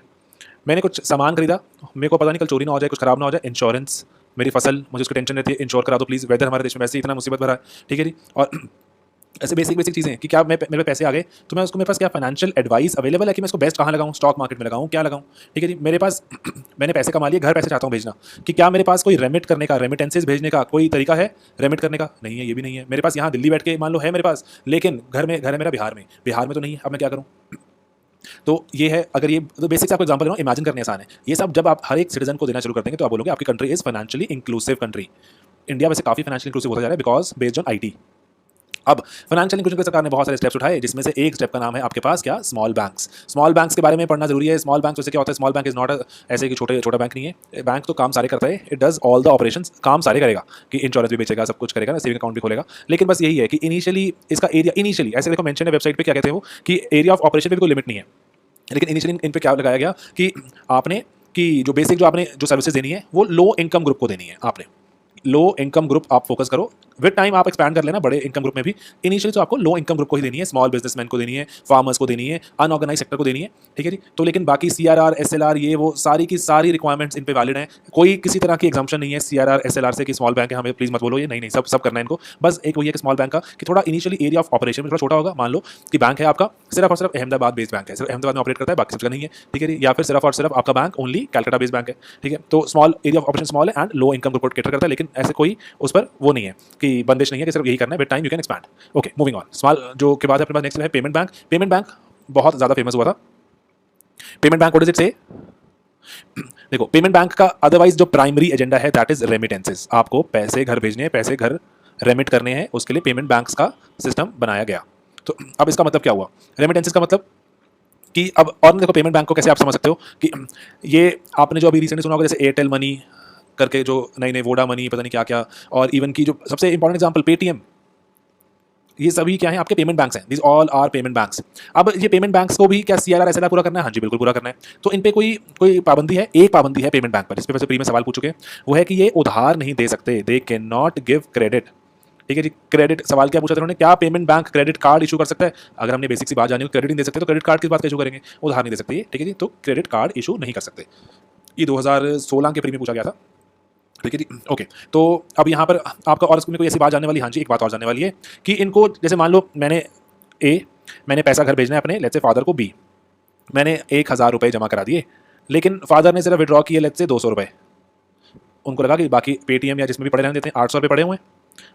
मैंने कुछ सामान खरीदा, मेरे को पता नहीं कल चोरी ना हो जाए, कुछ खराब ना हो जाए, इंश्योरेंस। मेरी फसल, मुझे उसकी टेंशन रहती है, इंश्योर करा दो प्लीज़, वेदर हमारे देश में वैसे ही इतना मुसीबत भरा है, ठीक है जी। और ऐसे बेसिक चीज़ें कि क्या मेरे पैसे आ गए तो मैं उसको, मेरे पास क्या फाइनेंशियल एडवाइस अवेलेबल है कि मैं इसको बेस्ट कहाँ लगाऊँ, स्टॉक मार्केट में लगाऊँ, क्या लगाऊँ, ठीक है जी। मेरे पास मैंने पैसे कमा लिए, घर पैसे चाहता हूँ भेजना, कि क्या मेरे पास कोई रेमिट करने का, रेमिटेंसेज भेजने का कोई तरीका है, रेमिट करने का नहीं है, ये भी नहीं है मेरे पास। यहाँ दिल्ली बैठ के मान लो है मेरे पास, लेकिन घर है मेरा बिहार में तो नहीं है, अब मैं क्या करूँ। तो ये है, अगर ये तो बेसिक से आपको एग्जांपल दे रहा हूं, इमेजिन करने आसान है। ये सब जब आप हर एक सिटीजन को देना शुरू कर देंगे तो आप बोलोगे आपकी country is financially inclusive country. India वैसे काफी फाइनेंशियली इंक्लूसिव होता जा रहा है बिकॉज बेस्ड ऑन आईटी। अब फाइनेंशियल इंक्लूजन की सरकार ने बहुत सारे स्टेप्स उठाए, जिसमें से एक स्टेप का नाम है आपके पास क्या, स्मॉल बैंक्स। स्मॉल बैंक्स के बारे में पढ़ना जरूरी है। स्मॉल बैंक्स वैसे क्या होता है, स्मॉल बैंक इज नॉट ऐसे कि छोटा बैंक नहीं है, बैंक तो काम सारे करता है, it does all the operations, काम सारे करेगा, कि इंश्योरेंस भी बेचेगा, सब कुछ करेगा ना, सेविंग अकाउंट भी खोलेगा। लेकिन बस यही है कि इनिशियली इसका एरिया, इनिशियली ऐसे देखो मेंशन है वेबसाइट पे, क्या कहते हैं वो, कि एरिया ऑफ ऑपरेशन पे भी कोई लिमिट नहीं है, लेकिन इनिशियली इन पे क्या लगाया गया कि आपने, कि जो बेसिक जो आपने जो सर्विसेज देनी है वो लो इनकम ग्रुप को देनी है। आपने लो इनकम ग्रुप आप फोकस करो, विद टाइम आप एक्सपैंड कर लेना बड़े इनकम ग्रुप में भी। इनिशियली तो आपको लो इनकम ग्रुप को ही देनी है, स्मॉल बिजनेसमैन को देनी है, फार्मर्स को देनी है, अनऑर्गेनाइज सेक्टर को देनी है, ठीक है जी। तो लेकिन बाकी सीआरआर एसएलआर ये वो सारी की सारी रिक्वायरमेंट्स इन पे वैलिड हैं, कोई किसी तरह की एग्जाम्पशन नहीं है सीआरआर एसएलआर से कि स्मॉल बैंक है हमें प्लीज मत बोलो ये, नहीं सब करना है इनको। बस एक वही है कि स्मॉल बैंक का कि थोड़ा इनिशियली एरिया ऑफ ऑपरेशन में थोड़ा छोटा होगा। मान लो कि बैंक है आपका सिर्फ और सिर्फ अहमदाबाद बेस्ड बैंक है, सिर्फ अहमदाबाद में ऑपरेट करता है, बाकी सब जगह नहीं है, ठीक है जी। या फिर सिर्फ और सिर्फ आपका bank only Calcutta based bank है, ठीक है। तो small area of operation small है and low income group cater करता है, लेकिन ऐसे कोई उस पर वो नहीं है कि बंदिश नहीं है कि सिर्फ यही करना है, with time you can expand. Okay moving on. Small जो के बाद अपने पास नेक्स्ट है पेमेंट बैंक। पेमेंट बैंक बहुत ज़्यादा फेमस हुआ था। Payment bank what does it से, देखो पेमेंट बैंक का अदरवाइज जो प्राइमरी एजेंडा है दैट इज रेमिटेंसेस। आपको पैसे घर भेजने हैं, पैसे घर रेमिट करने हैं, उसके लिए पेमेंट बैंक्स का सिस्टम बनाया गया। तो अब इसका मतलब क्या हुआ, रेमिटेंसेस का मतलब कि अब और देखो पेमेंट बैंक को कैसे आप समझ सकते हो कि ये आपने जो अभी रिसेंटली सुना होगा जैसे एयरटेल मनी करके जो नई वोडा मनी पता नहीं क्या क्या, और इवन की जो सबसे इंपॉर्टेंट एग्जांपल पेटीएम, ये सभी क्या है आपके पेमेंट बैंक्स हैं, this all are payment banks. अब ये पेमेंट बैंक्स को भी क्या सीआरआर एसएलआर पूरा करना है, हाँ जी बिल्कुल पूरा करना है। तो इन पे कोई पाबंदी है, एक पाबंदी है पेमेंट बैंक पर, इस पे वैसे प्री में सवाल पूछ चुके हैं, वो है कि ये उधार नहीं दे सकते, they can not give credit, ठीक है जी। क्रेडिट सवाल क्या पूछा था उन्होंने, क्या payment bank credit card issue कर सकता है। अगर हमने बेसिक सी बात जानी हो क्रेडिट नहीं दे सकते तो क्रेडिट कार्ड किस बात का इशू करेंगे, उधार नहीं दे सकते, ठीक है जी। तो क्रेडिट कार्ड इशू नहीं कर सकते, ये 2016 के प्री में पूछा गया था, ठीक है जी। ओके तो अब यहाँ पर आपका और इसमें कोई ऐसी बात जानने वाली, हाँ जी एक बात और जानने वाली है कि इनको जैसे मान लो मैंने पैसा घर भेजना है अपने लेट्स से फादर को बी, मैंने 1000 रुपये जमा करा दिए, लेकिन फादर ने सिर्फ विड्रॉ किए लेट्स से 200 रुपये, उनको लगा कि बाकी पेटीएम या जिसमें भी पड़े रहने देते हैं, 800 रुपये पड़े हुए हैं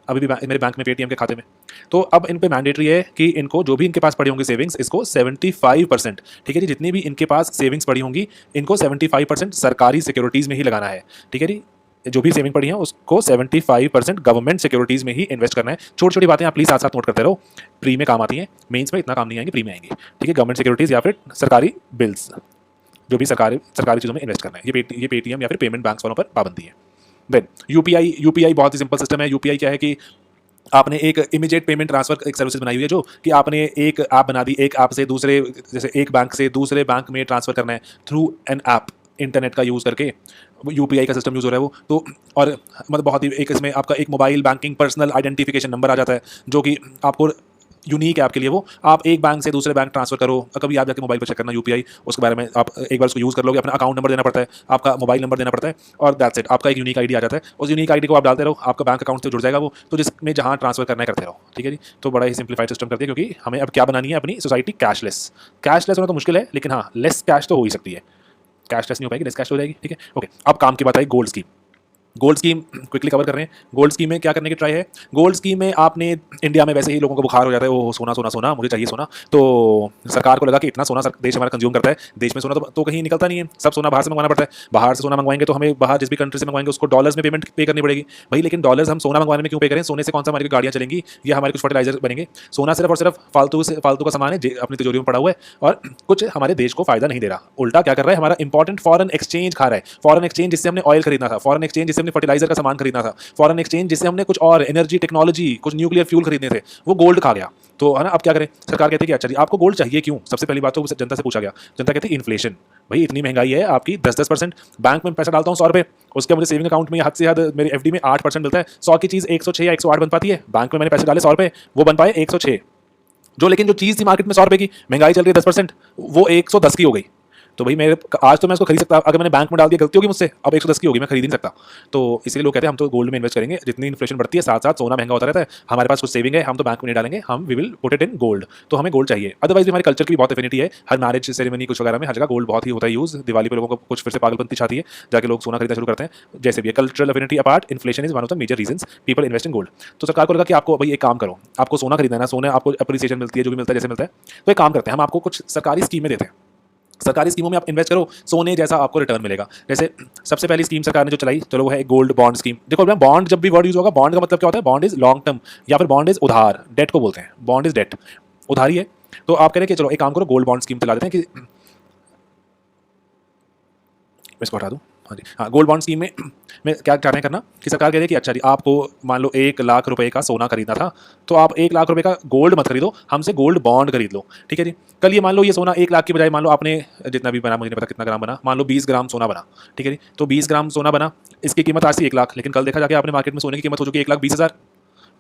अभी भी मेरे बैंक में पेटीएम के खाते में। तो अब इन पे मैंडेटरी है कि इनको जो भी इनके पास पड़ी होंगी सेविंग्स, इसको 75%, ठीक है जी, जितनी भी इनके पास सेविंग्स पड़ी होंगी इनको 75% सरकारी सिक्योरिटीज़ में ही लगाना है, ठीक है जी। जो भी सेविंग पड़ी है उसको 75% गवर्नमेंट सिक्योरिटीज़ में ही इन्वेस्ट करना है। छोटी छोटी बातें आप प्लीज़ साथ साथ नोट करते रहो, प्री में काम आती हैं, मेंस में इतना काम नहीं आएंगे, प्री में आएंगे, ठीक है। गवर्नमेंट सिक्योरिटीज़ या फिर सरकारी बिल्स, जो भी सरकारी चीज़ों में इन्वेस्ट करना है, ये पेटीएम या फिर पेमेंट बैंक्स वालों पर पाबंदी है। देन यूपीआई बहुत ही सिंपल सिस्टम है। यूपीआई क्या है कि आपने एक इमीडिएट पेमेंट ट्रांसफर एक सर्विसेज बनाई हुई है, जो कि आपने एक ऐप बना दी, एक ऐप से दूसरे, जैसे एक बैंक से दूसरे बैंक में ट्रांसफर करना है थ्रू एन ऐप, इंटरनेट का यूज़ करके यूपीआई का सिस्टम यूज़ हो रहा है वो तो। और मतलब बहुत ही एक इसमें आपका एक mobile banking personal identification number आ जाता है, जो कि आपको यूनिक है आपके लिए। वो आप एक बैंक से दूसरे बैंक ट्रांसफर करो, कभी आप जाके मोबाइल पर चेक करना यूपीआई, उसके बारे में आप एक बार उसको यूज़ कर लोगे, अपना अकाउंट नंबर देना पड़ता है, आपका मोबाइल नंबर देना पड़ता है, और दैट्स इट, आपका एक यूनिक आईडी आ जाता है। उस यूनिक आईडी को आप डालते रहो, आपका बैंक अकाउंट से जुड़ जाएगा वो, तो जिसमें जहाँ ट्रांसफर करना है करते रहो, ठीक है जी। तो बड़ा ही सिंप्लीफाइड सिस्टम करती है, क्योंकि हमें अब क्या बनानी है, अपनी सोसाइटी कैशलेस। कैशलेस होना तो मुश्किल है, लेकिन हाँ लेस कैश तो हो ही सकती है, कैशलेस नहीं हो पाएगी, लेस कैश हो जाएगी, ठीक है ओके। अब काम की बात आई gold scheme. Gold scheme quickly cover कर रहे हैं। गोल्ड स्कीम में क्या करने की ट्राई है, गोल्ड स्कीम में आपने इंडिया में वैसे ही लोगों को बुखार हो जाता है, वो सोना सोना सोना मुझे चाहिए सोना, तो सरकार को लगा कि इतना सोना देश हमारा कंज्यूम करता है, देश में सोना तो कहीं निकलता नहीं है, सब सोना बाहर से मंगवाना पड़ता है। बाहर से सोना मंगवाएंगे तो हमें बाहर जिस भी कंट्री से मंगवाएंगे उसको डॉलर्स में पेमेंट पे करनी पड़ेगी भाई, लेकिन डॉलर्स हम सोना मंगवाने में क्यों पे करें, सोने से कौन सा हमारी गाड़ियाँ चलेंगी या हमारे कुछ फर्टिलाइजर बनेंगे। सोना सिर्फ और सिर्फ फालतू का सामान है, अपनी तिजोरी में पड़ा हुआ है और कुछ हमारे देश को फायदा नहीं दे रहा, उल्टा क्या कर रहा है, हमारा इंपॉर्टेंट फॉरेन एक्सचेंज खा रहा है। फॉरेन एक्सचेंज जिससे हमने ऑयल खरीदना था, फॉरेन एक्सचेंज जिससे हमने फर्टिलाइजर का सामान खरीदना था, फॉरेन एक्सचेंज जिससे हमने कुछ और एनर्जी टेक्नोलॉजी, कुछ न्यूक्लियर फ्यूल खरीदने थे, वो गोल्ड खा गया। तो है ना, अब क्या करें, सरकार कहती है कि अच्छा जी आपको गोल्ड चाहिए क्यों, सबसे पहली बात तो जनता से पूछा गया, जनता कहती है इन्फ्लेशन, भाई इतनी महंगाई है आपकी 10-10%, बैंक में पैसा डालता हूँ 100 रुपये, उसके मुझे सेविंग अकाउंट में हद से हद मेरी एफडी में 8% मिलता है, 100 की चीज़ 106 या 108 बन पाती है, बैंक में मैंने पैसे डाले 100 रुपये, वो बन पाए 106, जो लेकिन जो चीज़ थी मार्केट में 100 रुपये की, महंगाई चल रही है 10%, वो 110 की हो गई। तो भाई मेरे आज तो मैं उसको खरीद सकता, अगर मैंने बैंक में डाल दिया गलती होगी मुझसे, अब 110 की होगी, मैं खरीद नहीं सकता। तो इसलिए लोग कहते हैं हम तो गोल्ड में इन्वेस्ट करेंगे, जितनी इन्फ्लेशन बढ़ती है साथ साथ सोना महंगा होता रहता है, हमारे पास कुछ सेविंग है, हम तो बैंक में नहीं डालेंगे, हम we will put it in gold, तो हमें गोल्ड चाहिए। अदरवाइज भी हमारे कल्चर की बहुत एफिनिटी है, हर मैरिज सेरेमनी कुछ वगैरह में हर जगह गोल्ड बहुत ही होता है यूज़, दिवाली पर लोगों को कुछ फिर से पागलपंती छाती है, जाके लोग सोना खरीदना शुरू करते हैं। जैसे भी cultural affinity apart, inflation is one of the major reasons people invest in gold. तो सरकार को लगा कि आपको भाई एक काम करो, आपको सोना खरीदना है ना, सोना आपको अप्रिसिएशन मिलती है, जो भी मिलता है जैसे मिलता है, तो एक काम करते हैं, हम आपको कुछ सरकारी स्कीमें देते हैं, सरकारी स्कीमों में आप इन्वेस्ट करो, सोने जैसा आपको रिटर्न मिलेगा। जैसे सबसे पहली स्कीम सरकार ने जो चलाई, चलो वो है गोल्ड बॉन्ड स्कीम। देखो बॉन्ड जब भी वर्ड यूज होगा, बॉन्ड का मतलब क्या होता है, बॉन्ड इज लॉन्ग टर्म या फिर बॉन्ड इज उधार, डेट को बोलते हैं, बॉन्ड इज डेट, उधारी है। तो आप कह रहे हैं कि चलो एक काम करो, गोल्ड बॉन्ड स्कीम चला देते हैं, कि मैं इसको हटा दूँ, हाँ जी हाँ, गोल्ड बॉन्ड स्कीम में क्या चाह रहे हैं करना, कि सरकार कह रही है कि अच्छा जी आपको मान लो 1 लाख रुपए का सोना खरीदना था, तो आप 1 लाख रुपए का गोल्ड मत खरीदो, हमसे गोल्ड बॉन्ड खरीद लो, ठीक है जी। कल ये मान लो ये सोना 1 लाख की बजाय मान लो आपने जितना भी बना, मुझे नहीं पता कितना ग्राम बना, मान लो 20 ग्राम सोना बना, ठीक है जी। तो 20 ग्राम सोना बना, इसकी कीमत आज थी 1 लाख, लेकिन कल देखा जाके आपने मार्केट में सोने की कीमत हो चुकी है 1,20,000,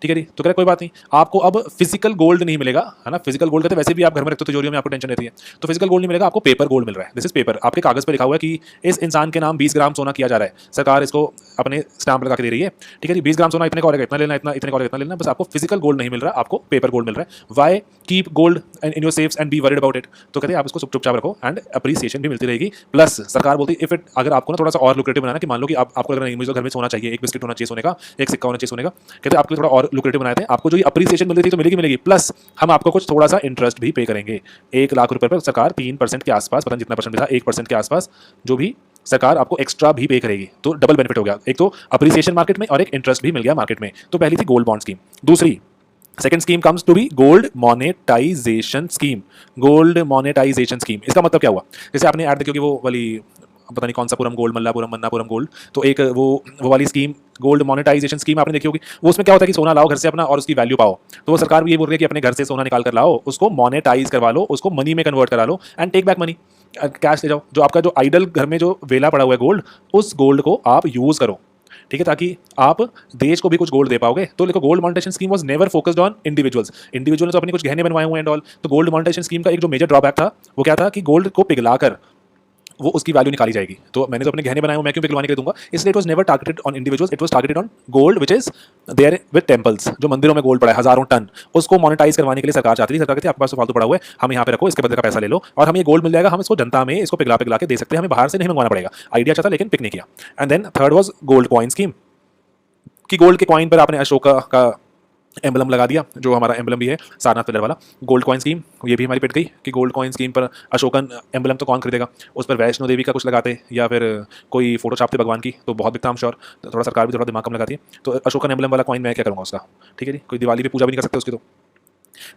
ठीक है जी। तो कह कोई बात नहीं, आपको अब फिजिकल गोल्ड नहीं मिलेगा, है ना, फिजिकल गोल्ड कहते हैं, वैसे भी आप घर में रखते हो तिजोरियों में, आपको टेंशन रहती है, तो फिजिकल गोल्ड नहीं मिलेगा, आपको पेपर गोल्ड मिल रहा है। दिस इज पेपर, आपके कागज पर लिखा हुआ है कि इस इंसान के नाम 20 ग्राम सोना किया जा रहा है, सरकार इसको अपने स्टैंप लगा के दे रही है, ठीक है जी। 20 ग्राम सोना इतने का और इतना लेना, इतना इतने का और इतना लेना, बस आपको फिजिकल गोल्ड नहीं मिल रहा, आपको पेपर गोल्ड मिल रहा है। Why keep gold in your safes and be worried about it, तो कहते हैं आप इसको चुपचाप रखो एंड अप्रिसिएशन भी मिलती रहेगी। प्लस सरकार बोलती है इफ इट, अगर आपको ना थोड़ा सा और लुक्रेटिव बनाना, कि मान लो कि आपको अगर नहीं, मुझे घर में सोना चाहिए, एक बिस्किट होना चाहिए सोने का, एक सिक्का होना चाहिए सोने का, कहते हैं आपको थोड़ा और लुक्रेटिव बनाते हैं, आपको जो ये अप्रिसिएशन मिल रही थी तो मिलेगी, प्लस हम आपको कुछ थोड़ा सा इंटरेस्ट भी पे करेंगे। 1 लाख रुपए पर सरकार 3% के आसपास, पता नहीं जितना परसेंट भी था, 1% के आसपास जो भी सरकार आपको एक्स्ट्रा भी पे करेगी, तो डबल बेनिफिट हो गया, एक तो अप्रिसिएशन मार्केट में और एक इंटरेस्ट भी मिल गया मार्केट में। तो पहली थी गोल्ड बॉन्ड स्कीम। दूसरी second scheme comes to be gold monetization scheme. Gold monetization scheme, इसका मतलब क्या हुआ, जैसे आपने ऐड देखी होगी वो वाली, पता नहीं कौन सा पुरम गोल्ड, मल्लापुरम मन्नापुरम गोल्ड, तो एक वो वाली स्कीम गोल्ड मोनेटाइजेशन स्कीम आपने देखी होगी। वो उसमें क्या होता है कि सोना लाओ घर से अपना और उसकी वैल्यू पाओ, तो वो सरकार भी ये बोल रही है कि अपने घर से सोना निकाल कर लाओ, उसको मोनेटाइज करवा लो, उसको मनी में कन्वर्ट करा लो and take back money, cash ले जाओ, जो आपका जो आइडल घर में जो वेला पड़ा हुआ है गोल्ड, उस गोल्ड को आप यूज करो, ठीक है, ताकि आप देश को भी कुछ गोल्ड दे पाओगे। तो देखो gold monetization scheme was never focused on individuals, individual ने तो अपने कुछ गहने बनवाए हुए एंड ऑल। तो गोल्ड मोनेटाइजेशन स्कीम का एक जो मेजर ड्रॉबैक था वो क्या था, कि गोल्ड को पिघलाकर वो उसकी वैल्यू निकाली जाएगी, तो मैंने तो अपने गहने बनाए हुए, मैं क्यों पिघलवाने के लिए दूंगा, इसलिए it was never targeted on individuals, it was targeted on gold which is there with temples, जो मंदिरों में गोल्ड पड़ा है हजारों टन, उसको मोनेटाइज करवाने के लिए सरकार चाहती थी। सरकार कहती है आपके पास तो फालतू पड़ा हुआ है, हम यहाँ पे रखो, इसके बदले का पैसा ले लो और हमें ये गोल्ड मिल जाएगा, हम इसको जनता में इसको पिघला पिघला के दे सकते हैं, हमें बाहर से नहीं मंगवाना पड़ेगा। आइडिया अच्छा था लेकिन पिक नहीं किया। And then third was gold coin scheme, कि गोल्ड के कॉइन पर आपने अशोका का एम्बलम लगा दिया, जो हमारा एम्बलम भी है सारनाथ पिलर वाला। गोल्ड कॉइन स्कीम ये भी हमारी पिट गई, कि गोल्ड कॉइन स्कीम पर अशोकन एम्बलम तो कौन खरीदेगा, उस पर वैष्णो देवी का कुछ लगाते या फिर कोई फोटो छापते भगवान की, तो बहुत बिकता, हम श्योर, थोड़ा सरकार भी थोड़ा दिमाग कम लगाती है। तो अशोकन एम्बलम वाला कॉइन मैं क्या करूँगा उसका, ठीक है जी, कोई दिवाली पे पूजा भी नहीं कर सकते उसकी।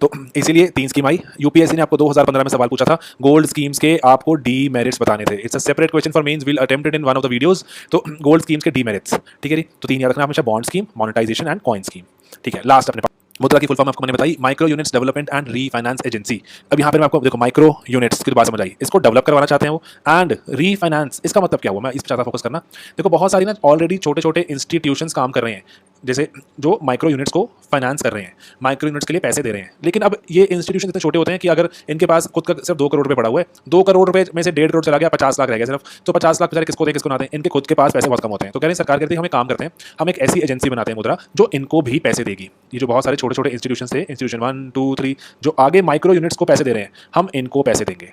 तो इसीलिए 3 स्कीम आई। यूपीएससी ने आपको 2015 में सवाल पूछा था गोल्ड स्कीम्स के, आपको डीमेरिट्स बताने थे। It's a separate question for mains, will attempted in one of the videos. तो गोल्ड स्कीम्स के डीमेरिट्स, ठीक है जी, तो 3 याद रखना हमेशा, bond scheme, monetization and coin scheme. ठीक है, लास्ट अपने मुद्रा की फुल फॉर्म आपको मैंने बताई, micro units development and refinance agency. अब यहाँ पर मैं आपको देखो माइक्रो यूनिट्स की बात समझ आई, इसको डेवलप करवाना चाहते हैं वो, एंड रीफाइनेंस इसका मतलब क्या हुआ, मैं इस पर ज़्यादा फोकस करना। देखो बहुत सारी ना ऑलरेडी छोटे छोटे इंस्टीट्यूशंस काम कर रहे हैं, जैसे जो माइक्रो यूनिट्स को फाइनेंस कर रहे हैं, माइक्रो यूनिट्स के लिए पैसे दे रहे हैं, लेकिन अब ये इंस्टीट्यूशन इतने छोटे होते हैं कि अगर इनके पास खुद का सिर्फ 2 करोड़ रुपए पड़ा हुआ है, 2 करोड़ रुपए में से 1.5 करोड़ चला गया, 50 लाख रह गया सिर्फ, तो 50 लाख बेचारे किसको दें किसको ना दें, इनके खुद के पास पैसे बहुत कम होते हैं। तो कह रहे हैं सरकार कहती है हमें काम करते हैं, हम एक ऐसी एजेंसी बनाते हैं मुद्रा जो इनको भी पैसे देगी। ये जो बहुत सारे छोटे छोटे इंस्टीट्यूशन थे, इंस्टीट्यूशन 1 2 3 जो आगे माइक्रो यूनिट्स को पैसे दे रहे हैं, हम इनको पैसे देंगे।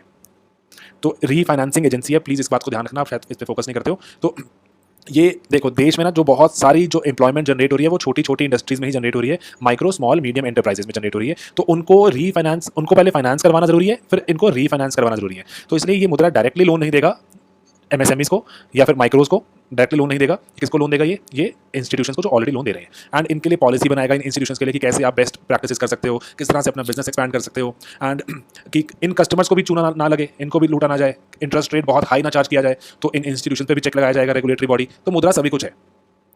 तो रीफाइनेंसिंग एजेंसी है, प्लीज इस बात को ध्यान रखना, आप शायद इस पर फोकस नहीं करते हो। तो ये देखो देश में ना जो बहुत सारी जो एम्प्लॉयमेंट जनरेट हो रही है वो छोटी छोटी इंडस्ट्रीज में ही जनरेट हो रही है, माइक्रो स्मॉल मीडियम एंटरप्राइजेस में जनरेट हो रही है। तो उनको रीफाइनेंस, उनको पहले फाइनेंस करवाना जरूरी है, फिर इनको रीफाइनेंस करवाना जरूरी है। तो इसलिए ये मुद्रा डायरेक्टली लोन नहीं देगा एमएसएमईज को या फिर माइक्रोज को, डायरेक्टली लोन नहीं देगा। किसको लोन देगा, ये इंस्टीट्यूशंस को जो ऑलरेडी लोन दे रहे हैं। एंड इनके लिए पॉलिसी बनाएगा इन इंस्टीट्यूशंस के लिए कि कैसे आप बेस्ट प्रैक्टिसेस कर सकते हो, किस तरह से अपना बिजनेस एक्सपैंड कर सकते हो, एंड कि इन कस्टमर्स को भी चूना ना लगे, इनको भी लूटा ना जाए, इंटरेस्ट रेट बहुत हाई ना चार्ज किया जाए, तो इन इंस्टीट्यूशन पे भी चेक लगाया जाएगा, रेगुलेटरी बॉडी। तो मुद्रा सभी कुछ है।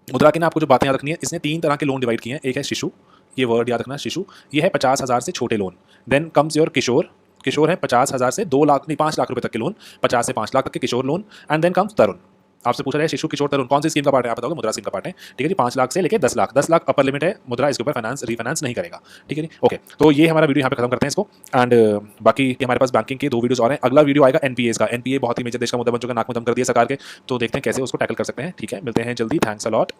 मुद्रा की ना आपको जो बातें याद रखनी है, इसने 3 तरह के लोन डिवाइड किए हैं। एक है शिशु, ये वर्ड याद रखना, शिशु ये है 50,000 से छोटे लोन। देन कम्स योर किशोर, किशोर है 50,000 से 2 लाख नहीं 5 लाख रुपए तक के लोन, 50 से 5 लाख तक के किशोर लोन। एंड देन कम्स तरुण, आपसे पूछा जाए शिशु किशोर तरुण कौन सी स्कीम का पार्ट है, आप बताओगे मुद्रा स्कीम का पार्ट है। ठीक है जी, 5 लाख से लेके 10 लाख, 10 लाख अपर लिमिट है, मुद्रा इसके ऊपर फाइनेंस रीफाइनेंस नहीं करेगा। ठीक है जी, ओके। तो ये हमारा वीडियो यहाँ पे खत्म करते हैं इसको। एंड बाकी हमारे पास बैंकिंग के 2 वीडियोस और हैं। अगला वीडियो आएगा एनपीएस का। एनपीए बहुत ही मेजर देश का मुद्दा बन चुका है, नाक में दम कर दिया सरकार के, तो देखते हैं कैसे उसको टैकल कर सकते हैं। ठीक है, मिलते हैं जल्दी, थैंक्स अ लॉट।